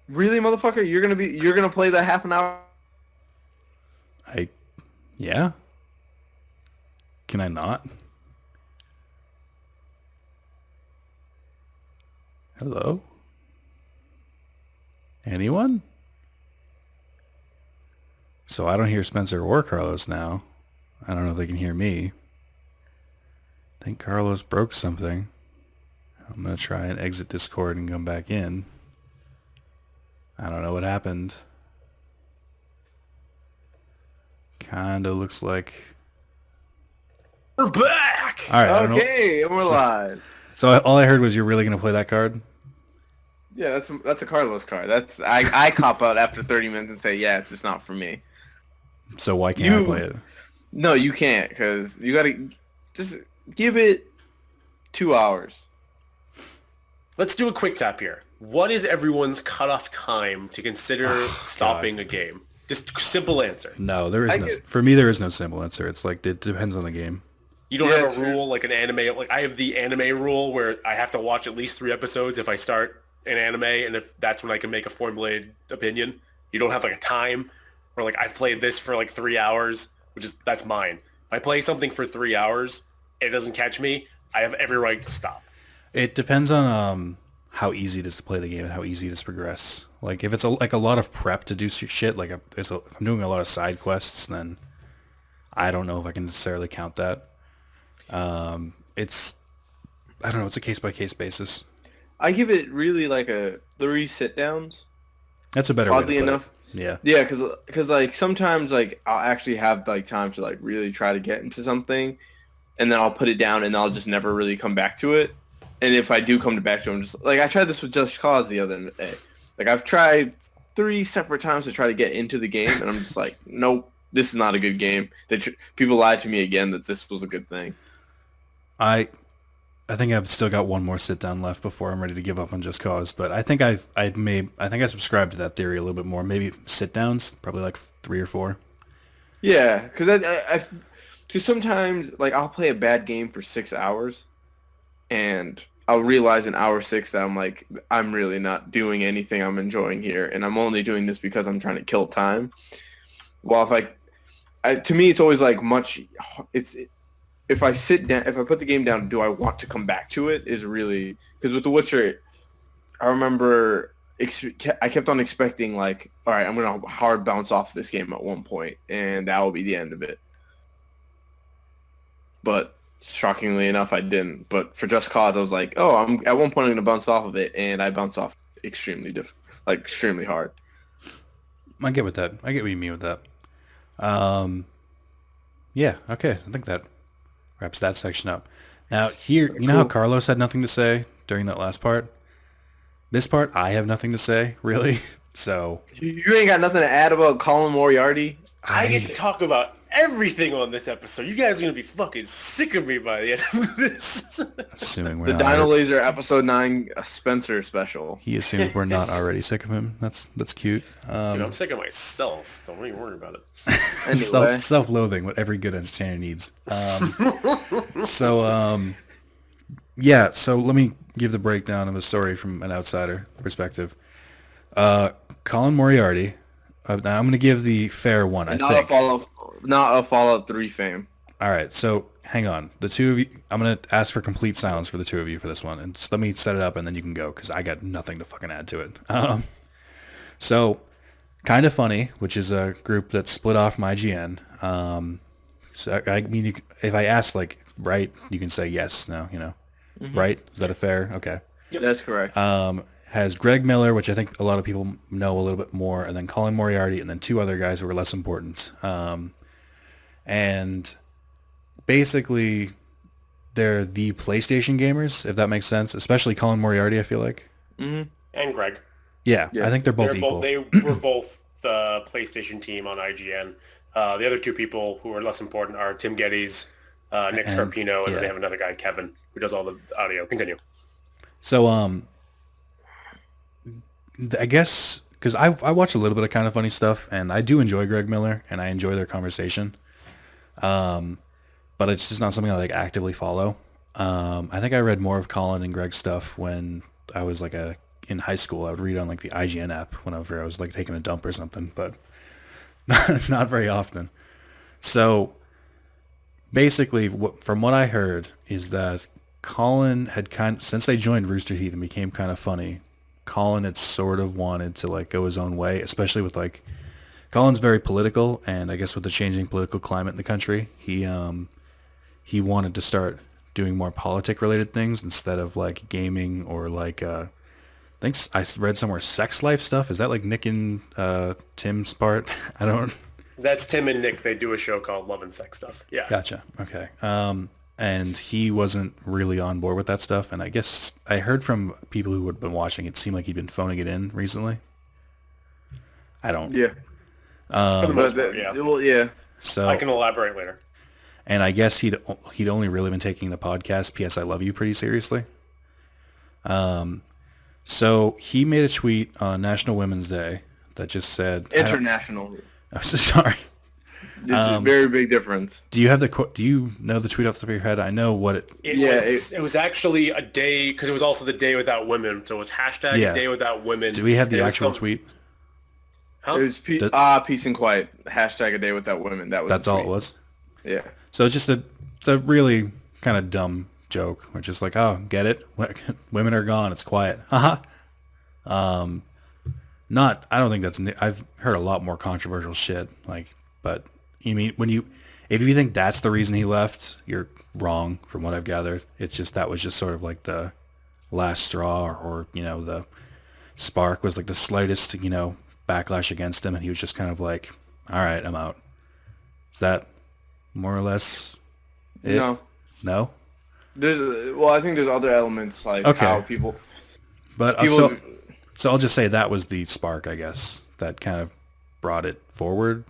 Speaker 3: Really, motherfucker? You're gonna play that half an hour?
Speaker 2: Yeah. Can I not? Hello? Anyone? So I don't hear Spencer or Carlos now. I don't know if they can hear me. I think Carlos broke something. I'm going to try and exit Discord and come back in. I don't know what happened. Kinda looks like...
Speaker 1: We're back!
Speaker 2: Alright,
Speaker 3: okay, and we're live.
Speaker 2: So all I heard was you're really going to play that card?
Speaker 3: Yeah, that's a Carlos card. I cop out after 30 minutes and say, yeah, it's just not for me.
Speaker 2: So why can't I play it?
Speaker 3: No, you can't, because you gotta just give it 2 hours.
Speaker 1: Let's do a quick tap here. What is everyone's cutoff time to consider stopping a game? Just simple answer.
Speaker 2: No, there is no. For me, there is no simple answer. It's like it depends on the game.
Speaker 1: You don't have a rule like an anime. Like I have the anime rule where I have to watch at least 3 episodes if I start an anime, and if that's when I can make a formulated opinion. You don't have like a time where like I've played this for like 3 hours, that's mine. If I play something for 3 hours, and it doesn't catch me, I have every right to stop.
Speaker 2: It depends on how easy it is to play the game and how easy it is to progress. Like if it's a lot of prep to do shit, like if I'm doing a lot of side quests, then I don't know if I can necessarily count that. It's I don't know. It's a case by case basis.
Speaker 3: I give it really like a 3 sit downs.
Speaker 2: That's a better way to put
Speaker 3: enough.
Speaker 2: It.
Speaker 3: Yeah, because like sometimes like I'll actually have like time to like really try to get into something, and then I'll put it down and I'll just never really come back to it. And if I do come back to it, I'm just like I tried this with Just Cause the other day. Like I've tried 3 separate times to try to get into the game, and I'm just like, nope, this is not a good game. People lied to me again that this was a good thing.
Speaker 2: I think I've still got one more sit down left before I'm ready to give up on Just Cause, but I think I subscribe to that theory a little bit more. Maybe sit downs, probably like 3 or 4.
Speaker 3: Yeah, because sometimes like I'll play a bad game for 6 hours, and I'll realize in hour 6 that I'm like, I'm really not doing anything I'm enjoying here, and I'm only doing this because I'm trying to kill time. Well, to me, it's always like if I sit down, if I put the game down, do I want to come back to it? Is really because with The Witcher, I remember I kept on expecting like, all right, I'm gonna hard bounce off this game at one point, and that will be the end of it. But shockingly enough, I didn't. But for Just Cause, I was like, oh, at one point I'm gonna bounce off of it, and I bounced off extremely hard.
Speaker 2: I get what you mean with that. Yeah, okay. I think that wraps that section up. Now here, you know how Carlos had nothing to say during that last part? This part, I have nothing to say, really. So
Speaker 3: you ain't got nothing to add about Colin Moriarty?
Speaker 1: I get to talk about everything on this episode. You guys are going to be fucking sick of me by the end of this.
Speaker 2: Assuming we're
Speaker 3: the
Speaker 2: not
Speaker 3: Dino Laser episode 9 Spencer special.
Speaker 2: He assumes we're not already sick of him. That's cute.
Speaker 1: Dude, I'm sick of myself. Don't even worry about it.
Speaker 3: Anyway.
Speaker 2: Self-loathing, what every good entertainer needs. Yeah, so let me give the breakdown of the story from an outsider perspective. Colin Moriarty. Now I'm going to give the fair one, I think.
Speaker 3: Not a Fallout 3 fame.
Speaker 2: All right, so hang on. The two of you, I'm going to ask for complete silence for the two of you for this one. And just let me set it up and then you can go because I got nothing to fucking add to it. So, Kind of Funny, which is a group that split off from IGN. So I mean, if I ask, like, right, you can say yes, no, you know. Mm-hmm. Right? Is that a fair? Okay.
Speaker 3: Yep. That's correct.
Speaker 2: Has Greg Miller, which I think a lot of people know a little bit more, and then Colin Moriarty, and then 2 other guys who are less important. And basically, they're the PlayStation gamers, if that makes sense. Especially Colin Moriarty, I feel like.
Speaker 1: Mm-hmm. And Greg.
Speaker 2: Yeah, I think they're both equal.
Speaker 1: They were both the PlayStation team on IGN. The other 2 people who are less important are Tim Geddes, Nick Scarpino, and then they have another guy, Kevin, who does all the audio. Continue. So,
Speaker 2: I guess, because I watch a little bit of Kind of Funny stuff, and I do enjoy Greg Miller, and I enjoy their conversation. But it's just not something I like actively follow. I think I read more of Colin and Greg's stuff when I was like in high school. I would read on like the IGN app whenever I was like taking a dump or something, but not very often. So basically, from what I heard is that Colin had since they joined Rooster Teeth and became Kind of Funny, Colin had sort of wanted to like go his own way, especially with like Colin's very political, and I guess with the changing political climate in the country, he wanted to start doing more politic related things instead of like gaming or like I think I read somewhere sex life stuff. Is that like Nick and Tim's part? I don't.
Speaker 1: That's Tim and Nick. They do a show called Love and Sex Stuff. Yeah.
Speaker 2: Gotcha. Okay. And he wasn't really on board with that stuff. And I guess I heard from people who had been watching, it seemed like he'd been phoning it in recently. I don't.
Speaker 3: Yeah.
Speaker 1: For the most part, yeah.
Speaker 3: Well, yeah.
Speaker 2: So
Speaker 1: I can elaborate later.
Speaker 2: and I guess he'd only really been taking the podcast "P.S. I Love You" pretty seriously. So he made a tweet on National Women's Day that just said
Speaker 3: International.
Speaker 2: I'm so sorry.
Speaker 3: It's a very big difference.
Speaker 2: Do you know the tweet off the top of your head? I know what it.
Speaker 1: It was actually a day because it was also the day without women, so it was hashtag
Speaker 2: Yeah.
Speaker 1: a day without women.
Speaker 2: Do we have the
Speaker 1: And it was
Speaker 2: actual tweet?
Speaker 1: Huh?
Speaker 3: It was peace and quiet. Hashtag a day without women.
Speaker 2: That's all it was.
Speaker 3: Yeah.
Speaker 2: So it's a really kind of dumb joke. We're just like, oh, get it? Women are gone. It's quiet. Haha. I don't think that's. I've heard a lot more controversial shit. But you mean if you think that's the reason he left, you're wrong. From what I've gathered, it's just that was just sort of like the last straw, or the spark was like the slightest backlash against him, and he was just kind of like, all right, I'm out. Is that more or less it? No.
Speaker 3: I think there's other elements like how people.
Speaker 2: But so I'll just say that was the spark, I guess, that kind of brought it forward.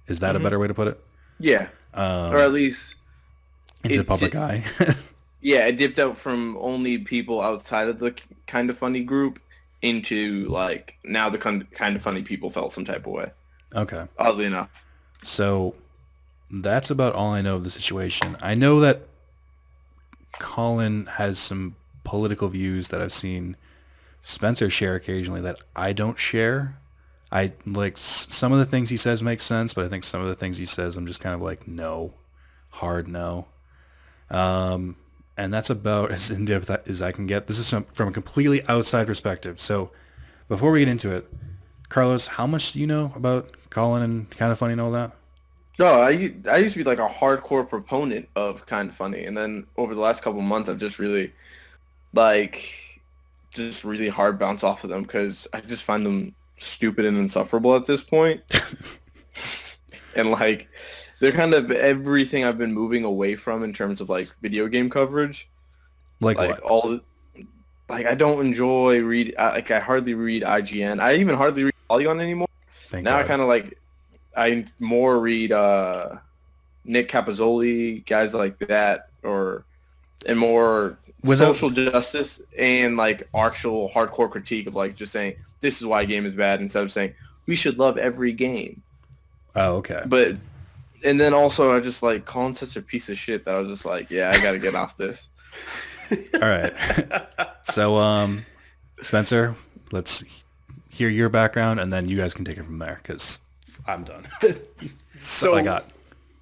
Speaker 2: Is that a better way to put it?
Speaker 3: Yeah. Or at least
Speaker 2: into the public eye.
Speaker 3: Yeah, it dipped out from only people outside of the Kind of Funny group into like now the Kind of Funny people felt some type of way.
Speaker 2: Okay.
Speaker 3: Oddly enough.
Speaker 2: So that's about all I know of the situation. I know that Colin has some political views that I've seen Spencer share occasionally that I don't share. I like some of the things he says make sense, but I think some of the things he says I'm just kind of like, no, hard no. And that's about as in-depth as I can get. This is from a completely outside perspective. So before we get into it, Carlos, how much do you know about Colin and Kind of Funny and all that?
Speaker 3: No, I used to be like a hardcore proponent of Kind of Funny, and then over the last couple of months, I've just really, really hard bounce off of them because I just find them stupid and insufferable at this point. And like, they're kind of everything I've been moving away from in terms of like video game coverage.
Speaker 2: Like what?
Speaker 3: I don't enjoy I hardly read IGN. I even hardly read Polygon anymore.
Speaker 2: Thank
Speaker 3: now
Speaker 2: God.
Speaker 3: I kind of I more read Nick Capozzoli, guys like that, and more social justice and like actual hardcore critique of like just saying this is why a game is bad instead of saying we should love every game.
Speaker 2: Oh, okay.
Speaker 3: And then also I just like Colin's such a piece of shit that I was just like, yeah, I got to get off this.
Speaker 2: All right. So, Spencer, let's hear your background, and then you guys can take it from there, because I'm done.
Speaker 1: So
Speaker 2: I got.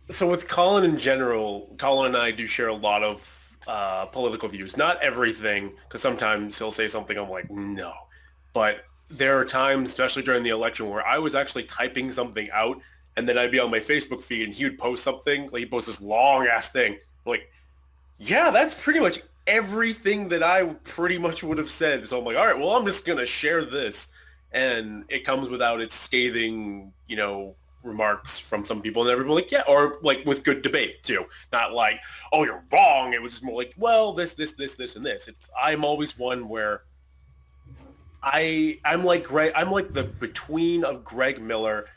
Speaker 1: So with Colin in general, Colin and I do share a lot of political views. Not everything, because sometimes he'll say something I'm like, no. But there are times, especially during the election, where I was actually typing something out, and then I'd be on my Facebook feed, and he would post something. Like, he'd post this long-ass thing. Like, yeah, that's pretty much everything that I pretty much would have said. So I'm like, all right, well, I'm just going to share this. And it comes without its scathing, remarks from some people, and everyone like, yeah, or like with good debate too. Not like, oh, you're wrong. It was just more like, well, this, and this. I'm always one where I'm like the between of Greg Miller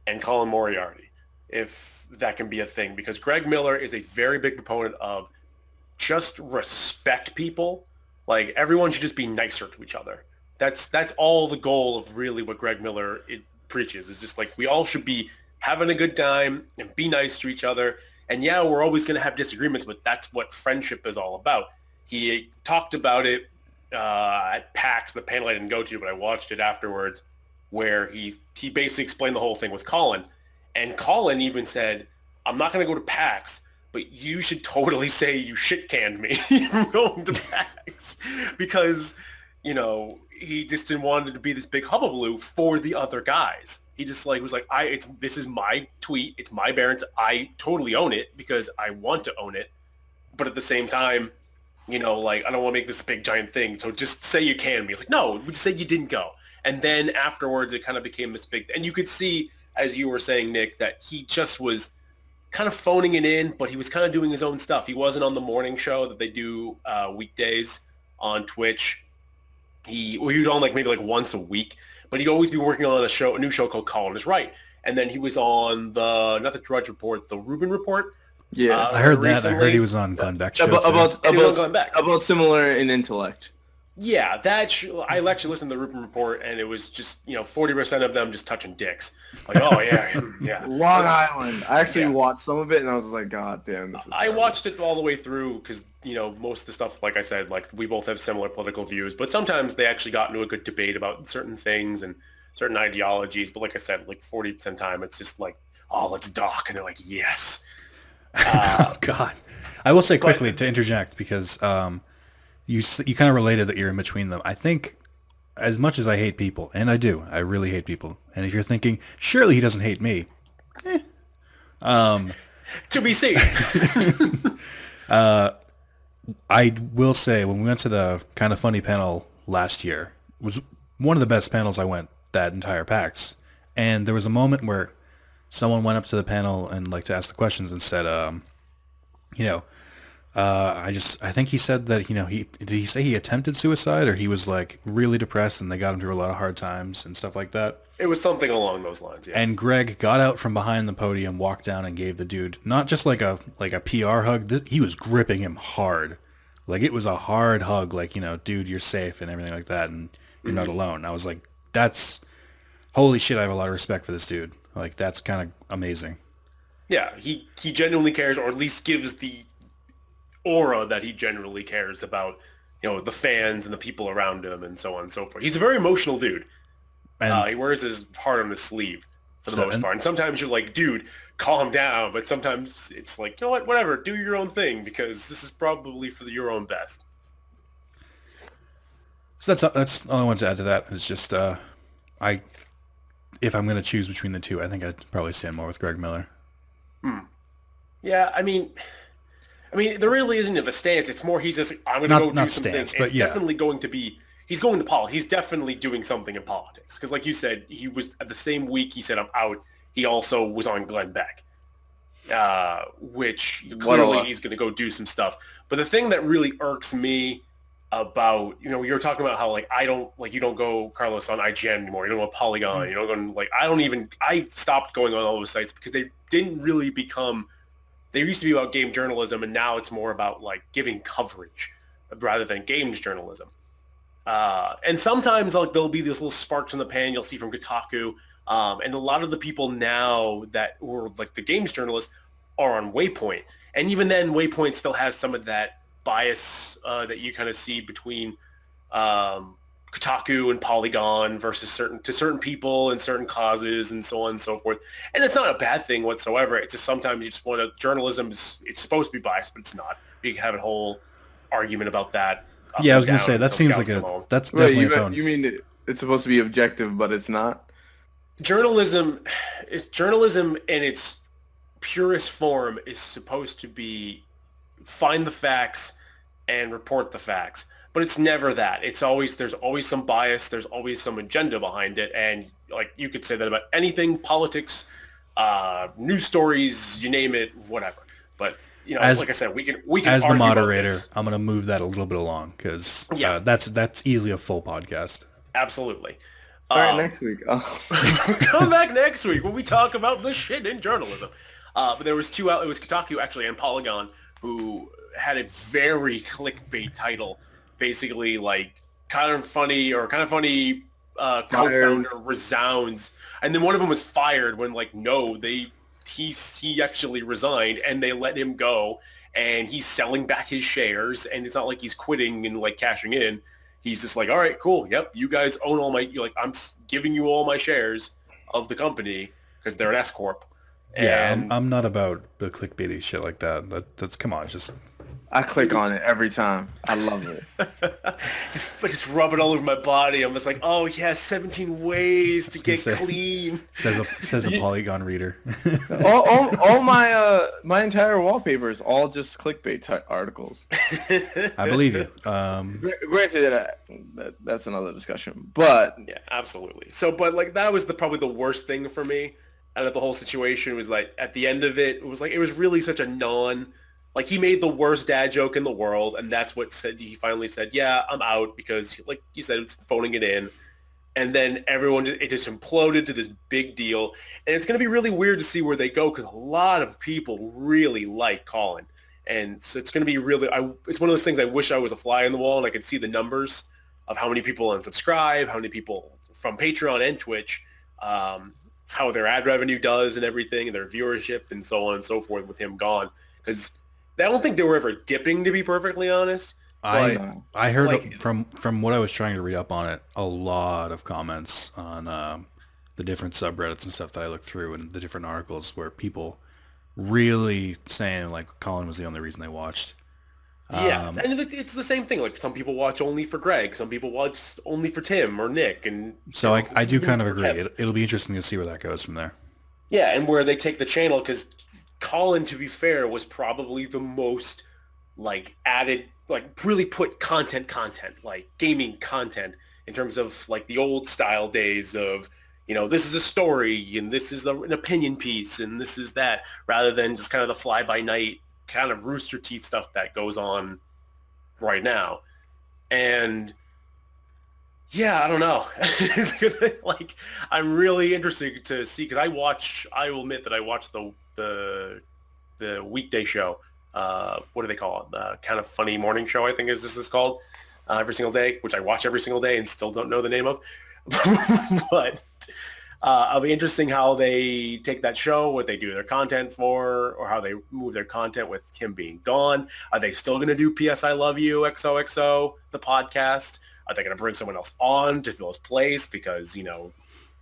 Speaker 1: and Colin Moriarty, if that can be a thing, because Greg Miller is a very big proponent of just respect people. Like, everyone should just be nicer to each other. That's all the goal of really what Greg Miller preaches, is just like we all should be having a good time and be nice to each other. And yeah, we're always going to have disagreements, but that's what friendship is all about. He talked about it at PAX, the panel I didn't go to, but I watched it afterwards, where he basically explained the whole thing with Colin. And Colin even said, I'm not going to go to PAX, but you should totally say you shit-canned me from going to PAX. Because, he just didn't want it to be this big hullabaloo for the other guys. He just was like, this is my tweet. It's my Barons. I totally own it because I want to own it. But at the same time, I don't want to make this a big giant thing. So just say you can me. It's like, no, we just say you didn't go. And then afterwards, it kind of became this big, and you could see, as you were saying, Nick, that he just was kind of phoning it in, but he was kind of doing his own stuff. He wasn't on the morning show that they do weekdays on Twitch. He was on maybe once a week, but he'd always be working on a new show called Colin is Right. And then he was on not the Drudge Report, the Rubin Report,
Speaker 3: Yeah.
Speaker 2: I heard that. I
Speaker 1: recently.
Speaker 2: heard he was on Glenn Beck's show
Speaker 1: And he was going back.
Speaker 3: About similar in intellect.
Speaker 1: Yeah, I actually listened to the Rupert Report, and it was just 40% of them just touching dicks. Like, oh yeah, yeah.
Speaker 3: Long Island. I actually
Speaker 1: Yeah.
Speaker 3: watched some of it, and I was like, God damn, this is.
Speaker 1: I
Speaker 3: terrible.
Speaker 1: watched it all the way through because most of the stuff, like I said, like we both have similar political views, but sometimes they actually got into a good debate about certain things and certain ideologies. But like I said, like 40% of the time, it's just like, oh, let's dock, and they're like, yes.
Speaker 2: Oh God. I will say
Speaker 1: But-
Speaker 2: quickly to interject because you kind of related that you're in between them. I think as much as I hate people, and I do, I really hate people. And if you're thinking, surely he doesn't hate me.
Speaker 1: To be seen.
Speaker 2: I will say when we went to the Kind of Funny panel last year, it was one of the best panels I went that entire PAX. And there was a moment where someone went up to the panel and like to ask the questions and said, I think he said that, did he say he attempted suicide or he was like really depressed and they got him through a lot of hard times and stuff like that?
Speaker 1: It was something along those lines, yeah.
Speaker 2: And Greg got out from behind the podium, walked down and gave the dude not just like a PR hug. He was gripping him hard. Like it was a hard hug, like, dude, you're safe and everything like that and you're not alone. I was like, that's holy shit, I have a lot of respect for this dude. Like that's kind of amazing.
Speaker 1: Yeah, he genuinely cares, or at least gives the aura that he generally cares about, the fans and the people around him and so on and so forth. He's a very emotional dude.
Speaker 2: And
Speaker 1: He wears his heart on his sleeve for the
Speaker 2: So-
Speaker 1: most
Speaker 2: and-
Speaker 1: part. And sometimes you're like, dude, calm down. But sometimes it's like, you know what, whatever, do your own thing because this is probably for your own best.
Speaker 2: so that's all I wanted to add to that. It's just if I'm gonna choose between the two, I think I'd probably stand more with Greg Miller.
Speaker 1: Yeah, I mean, there really isn't a stance. It's more he's just, I'm going to
Speaker 2: Not-
Speaker 1: go do
Speaker 2: not
Speaker 1: something.
Speaker 2: stance,
Speaker 1: And
Speaker 2: but
Speaker 1: it's
Speaker 2: yeah.
Speaker 1: definitely going to be, he's going to politics. He's definitely doing something in politics. Because like you said, he was, at the same week he said, I'm out, he also was on Glenn Beck. Which clearly he's going to go do some stuff. But the thing that really irks me about, you're talking about how, like, you don't go, Carlos, on IGN anymore. You don't go Polygon. You don't go, I stopped going on all those sites because they didn't really become, they used to be about game journalism, and now it's more about, like, giving coverage rather than games journalism. And sometimes, like, there'll be these little sparks in the pan you'll see from Kotaku. And a lot of the people now that were, like, the games journalists are on Waypoint. And even then, Waypoint still has some of that bias that you kind of see between Kotaku and Polygon versus certain people and certain causes and so on and so forth. And it's not a bad thing whatsoever. It's just sometimes you just want to, it's supposed to be biased, but it's not. You can have a whole argument about that. up
Speaker 2: Yeah, I
Speaker 1: and
Speaker 2: was gonna
Speaker 1: down
Speaker 2: say that
Speaker 1: until
Speaker 2: seems
Speaker 1: cows
Speaker 2: like
Speaker 1: come home.
Speaker 2: that's
Speaker 3: Wait,
Speaker 2: definitely its own.
Speaker 3: you mean it's supposed to be objective, but it's not?
Speaker 1: Journalism in its purest form is supposed to be find the facts and report the facts, but it's never that. There's always some bias, there's always some agenda behind it, and like you could say that about anything, politics, news stories, you name it, whatever. But like I said, we can
Speaker 2: As the
Speaker 1: argue about
Speaker 2: moderator,
Speaker 1: this.
Speaker 2: I'm gonna move that a little bit along because
Speaker 1: Yeah.
Speaker 2: that's easily a full podcast.
Speaker 1: Absolutely.
Speaker 3: All right, next week.
Speaker 1: Come back next week when we talk about the shit in journalism. But there was it was Kotaku actually and Polygon who had a very clickbait title, basically like kind of funny co-founder resounds, and then one of them was fired when he actually resigned and they let him go, and he's selling back his shares, and it's not like he's quitting and like cashing in. He's just like, all right, cool. Yep, you guys own all my. You're like, I'm giving you all my shares of the company because they're an S corp.
Speaker 2: Yeah,
Speaker 1: And
Speaker 2: I'm not about the clickbaity shit like that. That's come on, just
Speaker 3: I click on it every time. I love it.
Speaker 1: just rub it all over my body. I'm just like, oh yeah, 17 ways to get
Speaker 2: say.
Speaker 1: clean.
Speaker 2: says a Polygon reader.
Speaker 3: all my entire wallpaper is all just clickbait articles.
Speaker 2: I believe you.
Speaker 3: Granted, that's another discussion, but
Speaker 1: Yeah, absolutely. So, but like that was probably the worst thing for me out of the whole situation was like at the end of it, it was really such a like he made the worst dad joke in the world, and that's what he finally said, yeah, I'm out because like you said, it's phoning it in. and then it just imploded to this big deal. And it's going to be really weird to see where they go because a lot of people really like Colin. And so it's going to be really, it's one of those things I wish I was a fly on the wall and I could see the numbers of how many people unsubscribe, how many people from Patreon and Twitch, how their ad revenue does and everything, and their viewership and so on and so forth with him gone. Because I don't think they were ever dipping, to be perfectly honest.
Speaker 2: I heard from what I was trying to read up on it, a lot of comments on the different subreddits and stuff that I looked through and the different articles where people really saying like Colin was the only reason they watched.
Speaker 1: Yeah, and it's the same thing. Like some people watch only for Greg, some people watch only for Tim or Nick, and
Speaker 2: so I do kind of agree. It'll be interesting to see where that goes from there.
Speaker 1: Yeah, and where they take the channel, because Colin, to be fair, was probably the most like added, like really put content, like gaming content in terms of like the old style days of, you know, this is a story and this is an opinion piece and this is that, rather than just kind of the fly by night kind of Rooster Teeth stuff that goes on right now. And yeah, I don't know. Like, I'm really interested to see, because I will admit that I watch the weekday show. What do they call it? The Kind of Funny Morning Show, I think is called, every single day, which I watch every single day and still don't know the name of. But it'll be interesting how they take that show, what they do their content for, or how they move their content with him being gone. Are they still going to do PS I Love You XOXO, the podcast? Are they going to bring someone else on to fill his place? Because, you know,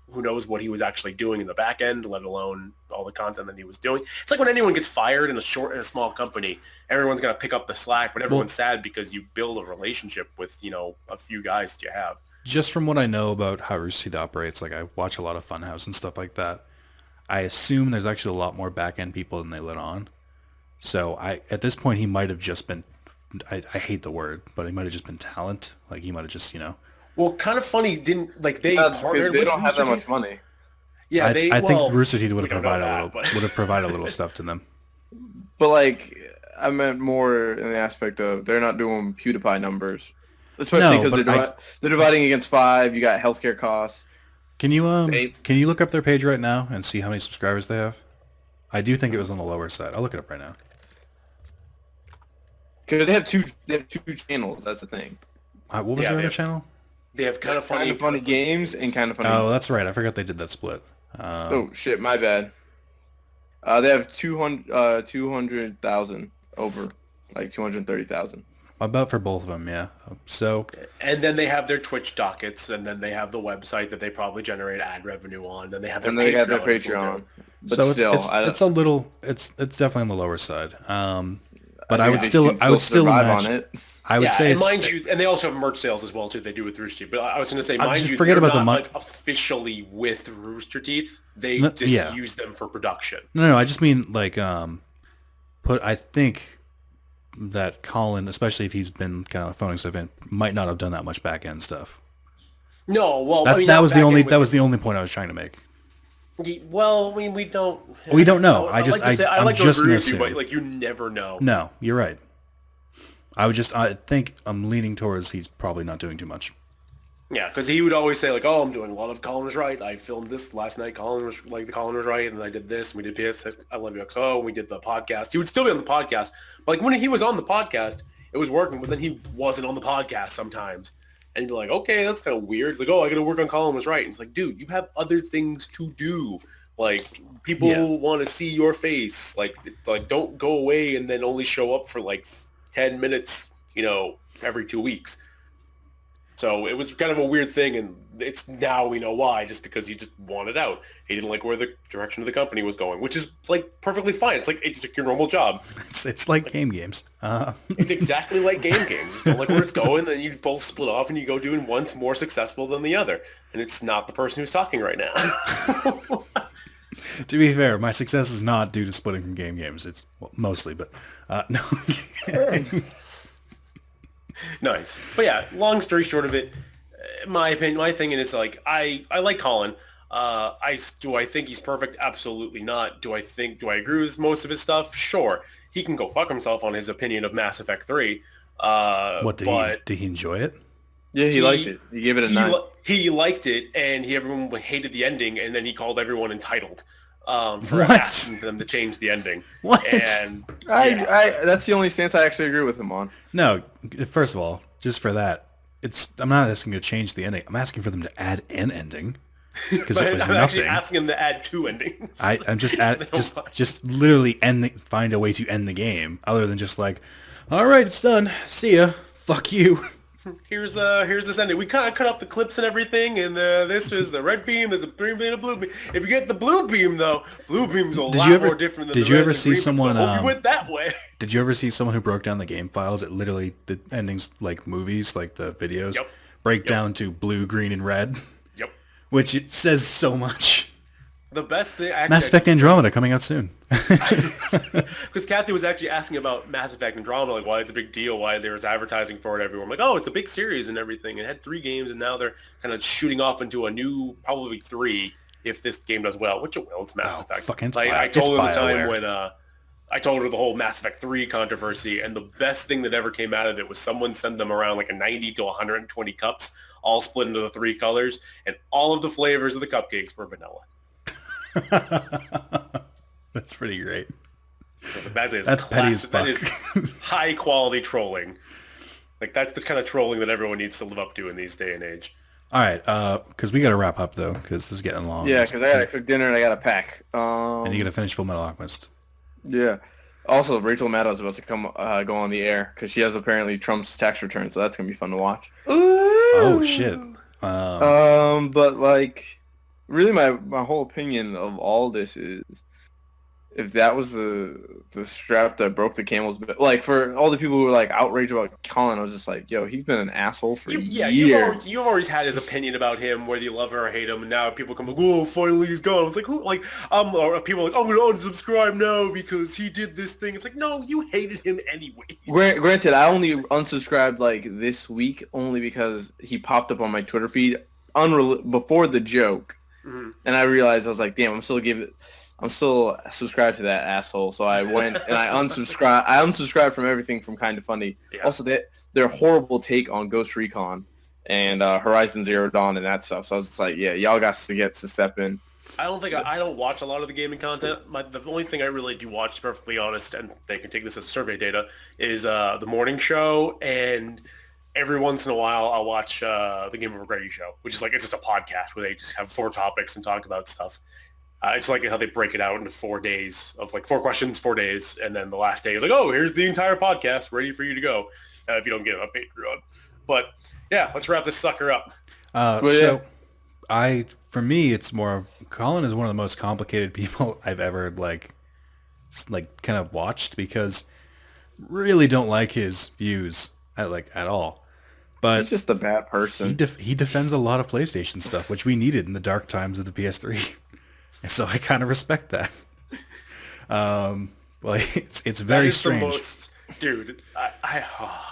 Speaker 1: who knows what he was actually doing in the back end, let alone all the content that he was doing. It's like when anyone gets fired in a small company, everyone's going to pick up the slack, but everyone's sad because you build a relationship with, you know, a few guys that you have.
Speaker 2: Just from what I know about how Rooster Teeth operates, like I watch a lot of Funhouse and stuff like that, I assume there's actually a lot more back-end people than they let on. So at this point, he might have just been, I hate the word, but he might have just been talent. Like he might have just, you know.
Speaker 1: Well, Kind of Funny didn't, like, they
Speaker 3: partnered they don't have that much money.
Speaker 1: Yeah,
Speaker 2: I think Rooster Teeth would have provided a little stuff to them.
Speaker 3: But like, I meant more in the aspect of they're not doing PewDiePie numbers, especially because they're dividing against 5. You got healthcare costs.
Speaker 2: Can you look up their page right now and see how many subscribers they have? I do think it was on the lower side. I'll look it up right now.
Speaker 3: Because they have two channels. That's the thing.
Speaker 2: What was their other channel?
Speaker 1: They have Kind of Funny
Speaker 3: Games and Kind of Funny.
Speaker 2: Oh, that's right. I forgot they did that split.
Speaker 3: Oh shit, my bad. They have 200,000 over, like 230,000.
Speaker 2: About for both of them, yeah. So,
Speaker 1: and then they have their Twitch dockets, and then they have the website that they probably generate ad revenue on. Then they have their
Speaker 3: Patreon. But
Speaker 2: so
Speaker 3: still,
Speaker 2: it's a little, it's definitely on the lower side. But I would still imagine. I would say,
Speaker 1: and mind you, and they also have merch sales as well too. They do with Rooster Teeth. But I was going to say, mind you,
Speaker 2: forget about
Speaker 1: not like officially with Rooster Teeth. They just use them for production.
Speaker 2: No, I just mean like, I think that Colin, especially if he's been kind of phoning stuff in, might not have done that much back end stuff.
Speaker 1: No, well,
Speaker 2: that was the only point I was trying to make.
Speaker 1: Well, I mean, we don't
Speaker 2: know. I just
Speaker 1: assume. Like, you never know.
Speaker 2: No, you're right. I think I'm leaning towards he's probably not doing too much.
Speaker 1: Yeah, because he would always say like, "Oh, I'm doing a lot of Colin was right. I filmed this last night. Colin was right, and I did this. And we did PS I Love You XO. And we did the podcast. He would still be on the podcast, but like when he was on the podcast, it was working. But then he wasn't on the podcast sometimes, and you'd be like, "Okay, that's kind of weird." It's like, "Oh, I got to work on Colin was right." And it's like, dude, you have other things to do. Like people want to see your face. Like don't go away and then only show up for like 10 minutes, you know, every 2 weeks. So it was kind of a weird thing, and it's now we know why, just because he just wanted out. He didn't like where the direction of the company was going, which is like perfectly fine. It's like your normal job.
Speaker 2: It's like games.
Speaker 1: It's exactly like games. You just don't like where it's going, then you both split off and you go doing one's more successful than the other. And it's not the person who's talking right now.
Speaker 2: To be fair, my success is not due to splitting from games. It's mostly, but no.
Speaker 1: Nice. But yeah, long story short of it, my opinion, my thing is like, I like Colin. Do I think he's perfect? Absolutely not. Do I agree with most of his stuff? Sure. He can go fuck himself on his opinion of Mass Effect 3.
Speaker 2: Did he enjoy it?
Speaker 3: Yeah, he liked it. He gave it a 9.
Speaker 1: he liked it, and everyone hated the ending, and then he called everyone entitled for
Speaker 2: What?
Speaker 1: asking for them to change the ending.
Speaker 2: What?
Speaker 1: And
Speaker 3: That's the only stance I actually agree with him on.
Speaker 2: No, first of all, just for that, I'm not asking to change the ending. I'm asking for them to add an ending because it was
Speaker 1: I'm
Speaker 2: nothing.
Speaker 1: actually asking him to add 2 endings.
Speaker 2: I'm just literally find a way to end the game other than just like, all right, it's done. See ya. Fuck you.
Speaker 1: Here's this ending. We kind of cut up the clips and everything, and this is the red beam. There's a green beam and a blue beam. If you get the blue beam, though, blue beam's a lot more different than the red. Did you ever see someone? So I hope you went that way.
Speaker 2: Did you ever see someone who broke down the game files? It literally the endings like movies, like the videos, break down to blue, green, and red.
Speaker 1: Yep.
Speaker 2: Which it says so much.
Speaker 1: The best thing, actually,
Speaker 2: Mass Effect Andromeda coming out soon.
Speaker 1: Because Kathy was actually asking about Mass Effect Andromeda, like why it's a big deal, why there was advertising for it everywhere. I'm like, oh, it's a big series and everything. It had 3 games, and now they're kind of shooting off into a new, probably 3, if this game does well, which it will. It's Mass Effect.
Speaker 2: Fucking
Speaker 1: like I told her the time when I told her the whole Mass Effect 3 controversy, and the best thing that ever came out of it was someone sent them around like a 90 to 120 cups, all split into the 3 colors, and all of the flavors of the cupcakes were vanilla.
Speaker 2: That's pretty great.
Speaker 1: That's petty as fuck. That is high quality trolling. Like that's the kind of trolling that everyone needs to live up to in these day and age.
Speaker 2: All right, because we got to wrap up though, because this is getting long.
Speaker 3: Yeah, because I got to cook dinner and I got to pack.
Speaker 2: And you got to finish Full Metal Alchemist.
Speaker 3: Yeah. Also, Rachel Maddow is about to come go on the air because she has apparently Trump's tax return, so that's gonna be fun to watch.
Speaker 2: Oh shit.
Speaker 3: But like. Really, my whole opinion of all this is, if that was the strap that broke the camel's back, like for all the people who were like outraged about Colin, I was just like, yo, he's been an asshole for years.
Speaker 1: You've always had his opinion about him, whether you love him or hate him, and now people come like, oh, finally he's gone. It's like, who? Like, or people are like, I'm gonna unsubscribe now because he did this thing. It's like, no, you hated him anyway.
Speaker 3: Granted, I only unsubscribed like this week only because he popped up on my Twitter feed before the joke. Mm-hmm. And I realized I was like, damn, I'm still subscribed to that asshole. So I went and I unsubscribed. I unsubscribed from everything from Kinda Funny. Yeah. Also, their horrible take on Ghost Recon and Horizon Zero Dawn and that stuff. So I was just like, yeah, y'all got to get to step in.
Speaker 1: I don't watch a lot of the gaming content. The only thing I really do watch, to be perfectly honest, and they can take this as survey data, is the morning show, and every once in a while I'll watch the Game Over Grady show, which is like, it's just a podcast where they just have 4 topics and talk about stuff. It's like how they break it out into 4 days of like 4 questions, 4 days, and then the last day is like, oh, here's the entire podcast ready for you to go if you don't get it on Patreon. But yeah, let's wrap this sucker up.
Speaker 2: For me, it's more, Colin is one of the most complicated people I've ever like kind of watched, because really don't like his views at all. But
Speaker 3: he's just a bad person.
Speaker 2: He defends a lot of PlayStation stuff, which we needed in the dark times of the PS3. And so I kind of respect that. Like it's very strange.
Speaker 1: Dude,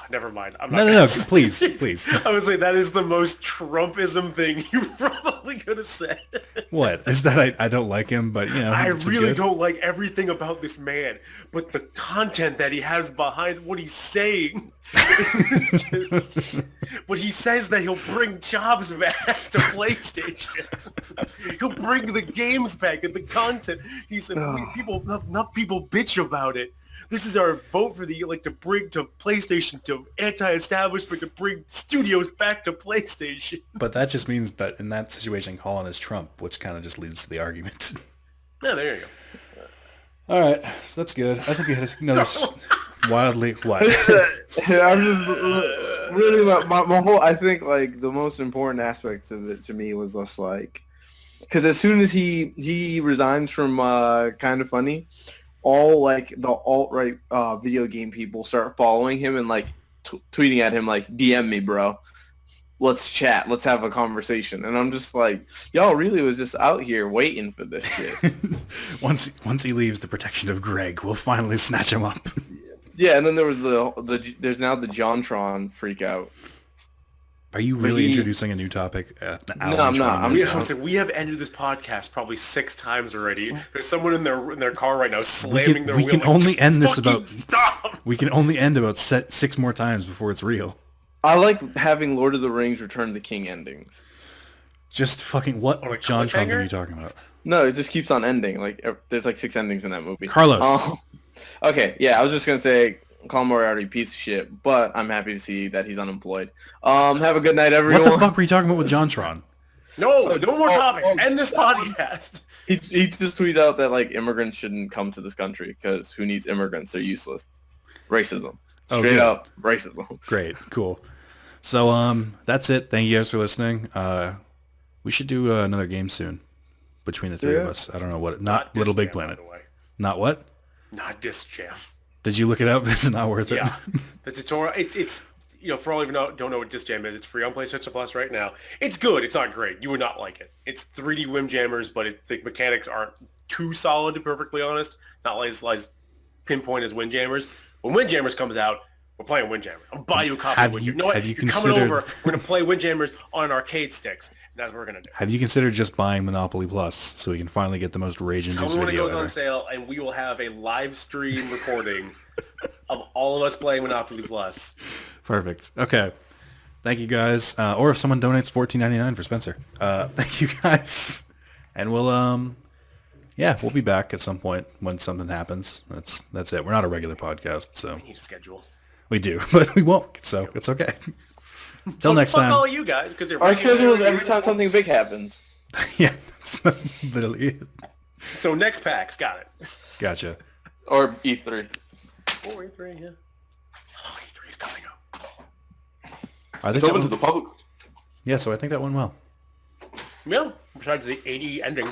Speaker 1: never mind. I'm
Speaker 2: not no, please.
Speaker 1: I would say that is the most Trumpism thing you probably could have said.
Speaker 2: What? Is that I don't like him, but you know.
Speaker 1: I really don't like everything about this man, but the content that he has behind what he's saying is just... But he says that he'll bring jobs back to PlayStation. He'll bring the games back and the content. He said enough people bitch about it. This is our vote for to bring to PlayStation, to anti-establishment, to bring studios back to PlayStation.
Speaker 2: But that just means that in that situation, Colin is Trump, which kind of just leads to the argument.
Speaker 1: Yeah, there you go.
Speaker 2: All right, so that's good. I think we had another wildly what?
Speaker 3: I'm just really my whole. I think like the most important aspect of it to me was just like, because as soon as he resigns from Kinda Funny, all like the alt-right video game people start following him and like tweeting at him like, DM me, bro. Let's chat. Let's have a conversation. And I'm just like, y'all really was just out here waiting for this shit.
Speaker 2: Once he leaves the protection of Greg, we'll finally snatch him up.
Speaker 3: Yeah, and then there was there's now the JonTron freak out.
Speaker 2: Are you really introducing a new topic? No,
Speaker 3: I'm not.
Speaker 1: We have ended this podcast probably 6 times already. There's someone in their car right now slamming their wheel.
Speaker 2: We can only end this about. Stop! We can only end about 6 more times before it's real.
Speaker 3: I like having Lord of the Rings Return of the King endings.
Speaker 2: Just fucking what
Speaker 1: On a
Speaker 2: JonTron thing are
Speaker 1: cliffhanger?
Speaker 2: you talking about?
Speaker 3: No, it just keeps on ending. Like there's like 6 endings in that movie.
Speaker 2: Carlos.
Speaker 3: Okay, yeah, I was just gonna say Colin Moriarty, piece of shit, but I'm happy to see that he's unemployed. Have a good night, everyone.
Speaker 2: What the fuck were you talking about with JonTron?
Speaker 1: No more topics. End this podcast.
Speaker 3: He just tweeted out that like immigrants shouldn't come to this country because who needs immigrants? They're useless. Racism. Straight up racism.
Speaker 2: Great, cool. So that's it. Thank you guys for listening. We should do another game soon between the three of us. I don't know what. Not Little Big Planet.
Speaker 1: By the way.
Speaker 2: Not what?
Speaker 1: Not Disc Jam.
Speaker 2: Did you look it up? It's not worth it.
Speaker 1: Yeah, the tutorial. It's for all of you who don't know what Disc Jam is, it's free on PlayStation Plus right now. It's good. It's not great. You would not like it. It's 3D Windjammers, but the mechanics aren't too solid, to be perfectly honest. Not as pinpoint as Windjammers. When Windjammers comes out, we're playing Windjammer. I'll buy you a copy of Windjammer. You know what? You're coming over. We're going to play Windjammers on arcade sticks. And that's what we're going to do.
Speaker 2: Have you considered just buying Monopoly Plus so we can finally get the most rage-inducing video ever?
Speaker 1: Tell me when it goes on sale, and we will have a live stream recording of all of us playing Monopoly Plus.
Speaker 2: Perfect. Okay. Thank you guys. Or if someone donates $14.99 for Spencer. Thank you guys. And we'll be back at some point when something happens. That's it. We're not a regular podcast, so
Speaker 1: We need a schedule.
Speaker 2: we do, but we won't. So it's okay. Till next time.
Speaker 1: Fuck all you guys, because
Speaker 3: Our schedule is every time something big happens.
Speaker 2: Yeah, that's literally it.
Speaker 1: So next PAX, got it.
Speaker 2: Gotcha.
Speaker 3: Or E3.
Speaker 1: Oh, E3, yeah. Oh, E3's coming up.
Speaker 2: I think
Speaker 3: It's open to the public.
Speaker 2: Yeah, so I think that went well.
Speaker 1: Yeah, besides the 80 ending.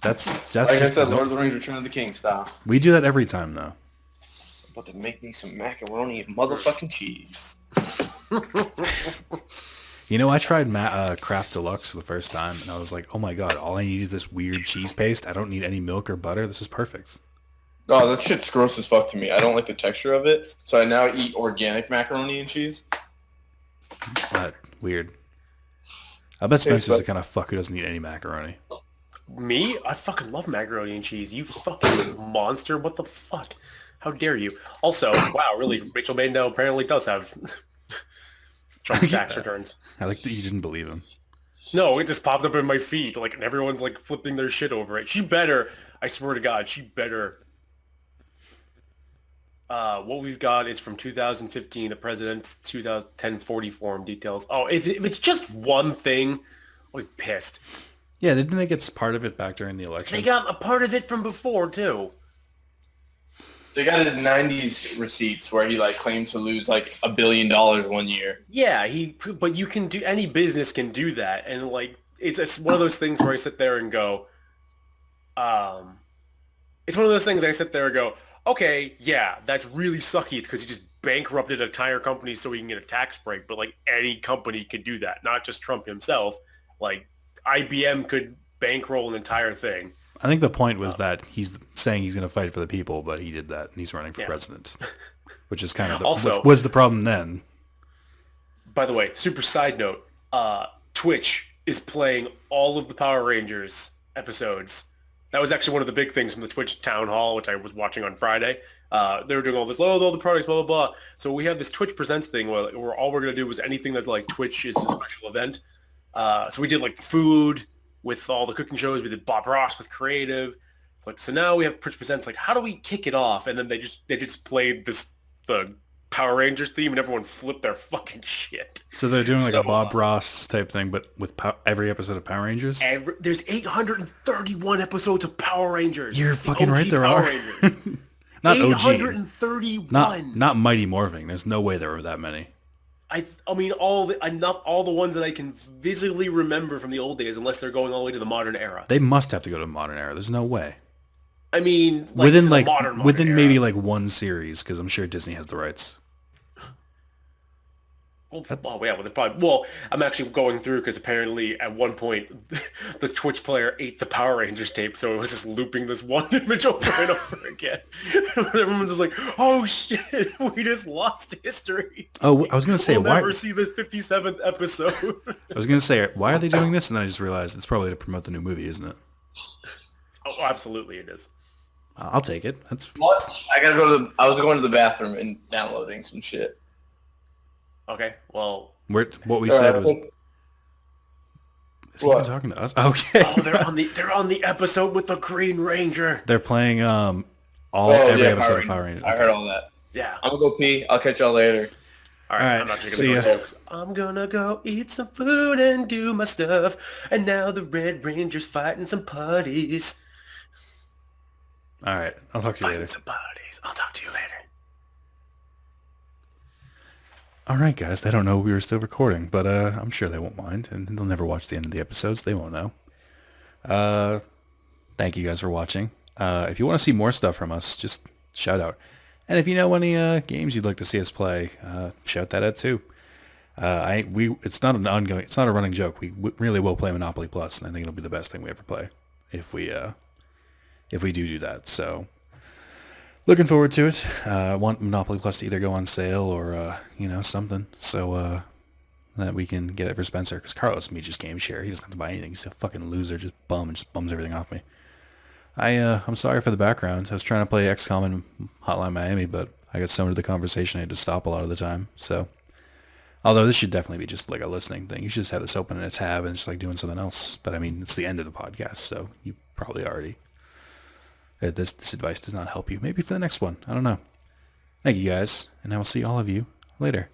Speaker 2: That's
Speaker 3: Like I
Speaker 2: just
Speaker 3: said, Lord of the Rings Return of the King style.
Speaker 2: we do that every time though.
Speaker 3: About to make me some macaroni and motherfucking cheese.
Speaker 2: You know, I tried Kraft Deluxe for the first time, and I was like, oh my god, all I need is this weird cheese paste. I don't need any milk or butter. This is perfect.
Speaker 3: Oh, that shit's gross as fuck to me. I don't like the texture of it, so I now eat organic macaroni and cheese.
Speaker 2: Weird. I bet Spencer's the kind of fuck who doesn't eat any macaroni.
Speaker 1: Me? I fucking love macaroni and cheese. You fucking monster. What the fuck? How dare you? Also, wow, really, Rachel Maddow apparently does have Trump's tax returns.
Speaker 2: I like that you didn't believe him.
Speaker 1: No, it just popped up in my feed, and everyone's flipping their shit over it. She better, I swear to God, she better. What we've got is from 2015, the president's 2010 40 form details. Oh, if it's just one thing, I'll be pissed.
Speaker 2: Yeah, didn't they get part of it back during the election?
Speaker 1: They got a part of it from before, too.
Speaker 3: They got it in 90s receipts where he claimed to lose $1 billion 1 year.
Speaker 1: Yeah, but you can do, any business can do that, and it's one of those things where I sit there and go, it's one of those things I sit there and go, okay, yeah, that's really sucky because he just bankrupted an entire company so he can get a tax break, but any company could do that, not just Trump himself. IBM could bankroll an entire thing.
Speaker 2: I think the point was that he's saying he's going to fight for the people, but he did that, and he's running for president, which is kind of
Speaker 1: also
Speaker 2: which was the problem then.
Speaker 1: By the way, super side note, Twitch is playing all of the Power Rangers episodes. That was actually one of the big things from the Twitch town hall, which I was watching on Friday. They were doing all this, all the products, blah, blah, blah. So we have this Twitch Presents thing where all we're going to do is anything that Twitch is a special event. So we did the food with all the cooking shows. We did Bob Ross with creative. It's so now we have Twitch Presents. How do we kick it off? And then they just played the Power Rangers theme, and everyone flipped their fucking shit.
Speaker 2: So they're doing a Bob Ross type thing, but with every episode of Power Rangers?
Speaker 1: There's 831 episodes of Power Rangers.
Speaker 2: You're fucking right, there are. Not
Speaker 1: 831.
Speaker 2: Not Mighty Morphing. There's no way there were that many.
Speaker 1: I mean, not all the ones that I can visibly remember from the old days, unless they're going all the way to the modern era.
Speaker 2: They must have to go to the modern era. There's no way.
Speaker 1: I mean,
Speaker 2: within
Speaker 1: modern
Speaker 2: within
Speaker 1: era.
Speaker 2: maybe one series, because I'm sure Disney has the rights.
Speaker 1: I'm actually going through because apparently at one point the Twitch player ate the Power Rangers tape, so it was just looping this one image over and over again. Everyone's just oh shit, we just lost history.
Speaker 2: Oh, I was going to say,
Speaker 1: we'll
Speaker 2: why?
Speaker 1: never see the 57th episode.
Speaker 2: I was going to say, why are they doing this? And then I just realized it's probably to promote the new movie, isn't it?
Speaker 1: Oh, absolutely it is.
Speaker 2: I'll take it. That's
Speaker 3: What? I was going to the bathroom and downloading some shit.
Speaker 1: Okay, well...
Speaker 2: what we said was... Is he even talking to us? Okay.
Speaker 1: Oh, they're on the episode with the Green Ranger.
Speaker 2: They're playing every
Speaker 3: yeah,
Speaker 2: episode of Power Rangers.
Speaker 3: I heard all that.
Speaker 1: Yeah.
Speaker 3: I'm gonna go pee. I'll catch y'all later.
Speaker 1: All right, I'm not just gonna go jokes. I'm gonna go eat some food and do my stuff. And now the Red Ranger's fighting some putties.
Speaker 2: All right, I'll talk to you
Speaker 1: Fighting
Speaker 2: later.
Speaker 1: some putties. I'll talk to you later.
Speaker 2: All right, guys. They don't know we were still recording, but I'm sure they won't mind, and they'll never watch the end of the episodes. They won't know. Thank you guys for watching. If you want to see more stuff from us, just shout out. And if you know any games you'd like to see us play, shout that out too. It's not a running joke. We really will play Monopoly Plus, and I think it'll be the best thing we ever play if we do that. So, looking forward to it. I want Monopoly Plus to either go on sale or something, so that we can get it for Spencer. Because Carlos and me just game share. He doesn't have to buy anything. He's a fucking loser, just bums everything off me. I'm sorry for the background. I was trying to play XCOM in Hotline Miami, but I got so into the conversation I had to stop a lot of the time. So, although this should definitely be just like a listening thing. You should just have this open in a tab and just like doing something else. But I mean, it's the end of the podcast, so you probably already... This advice does not help you. Maybe for the next one. I don't know. Thank you guys, and I will see all of you later.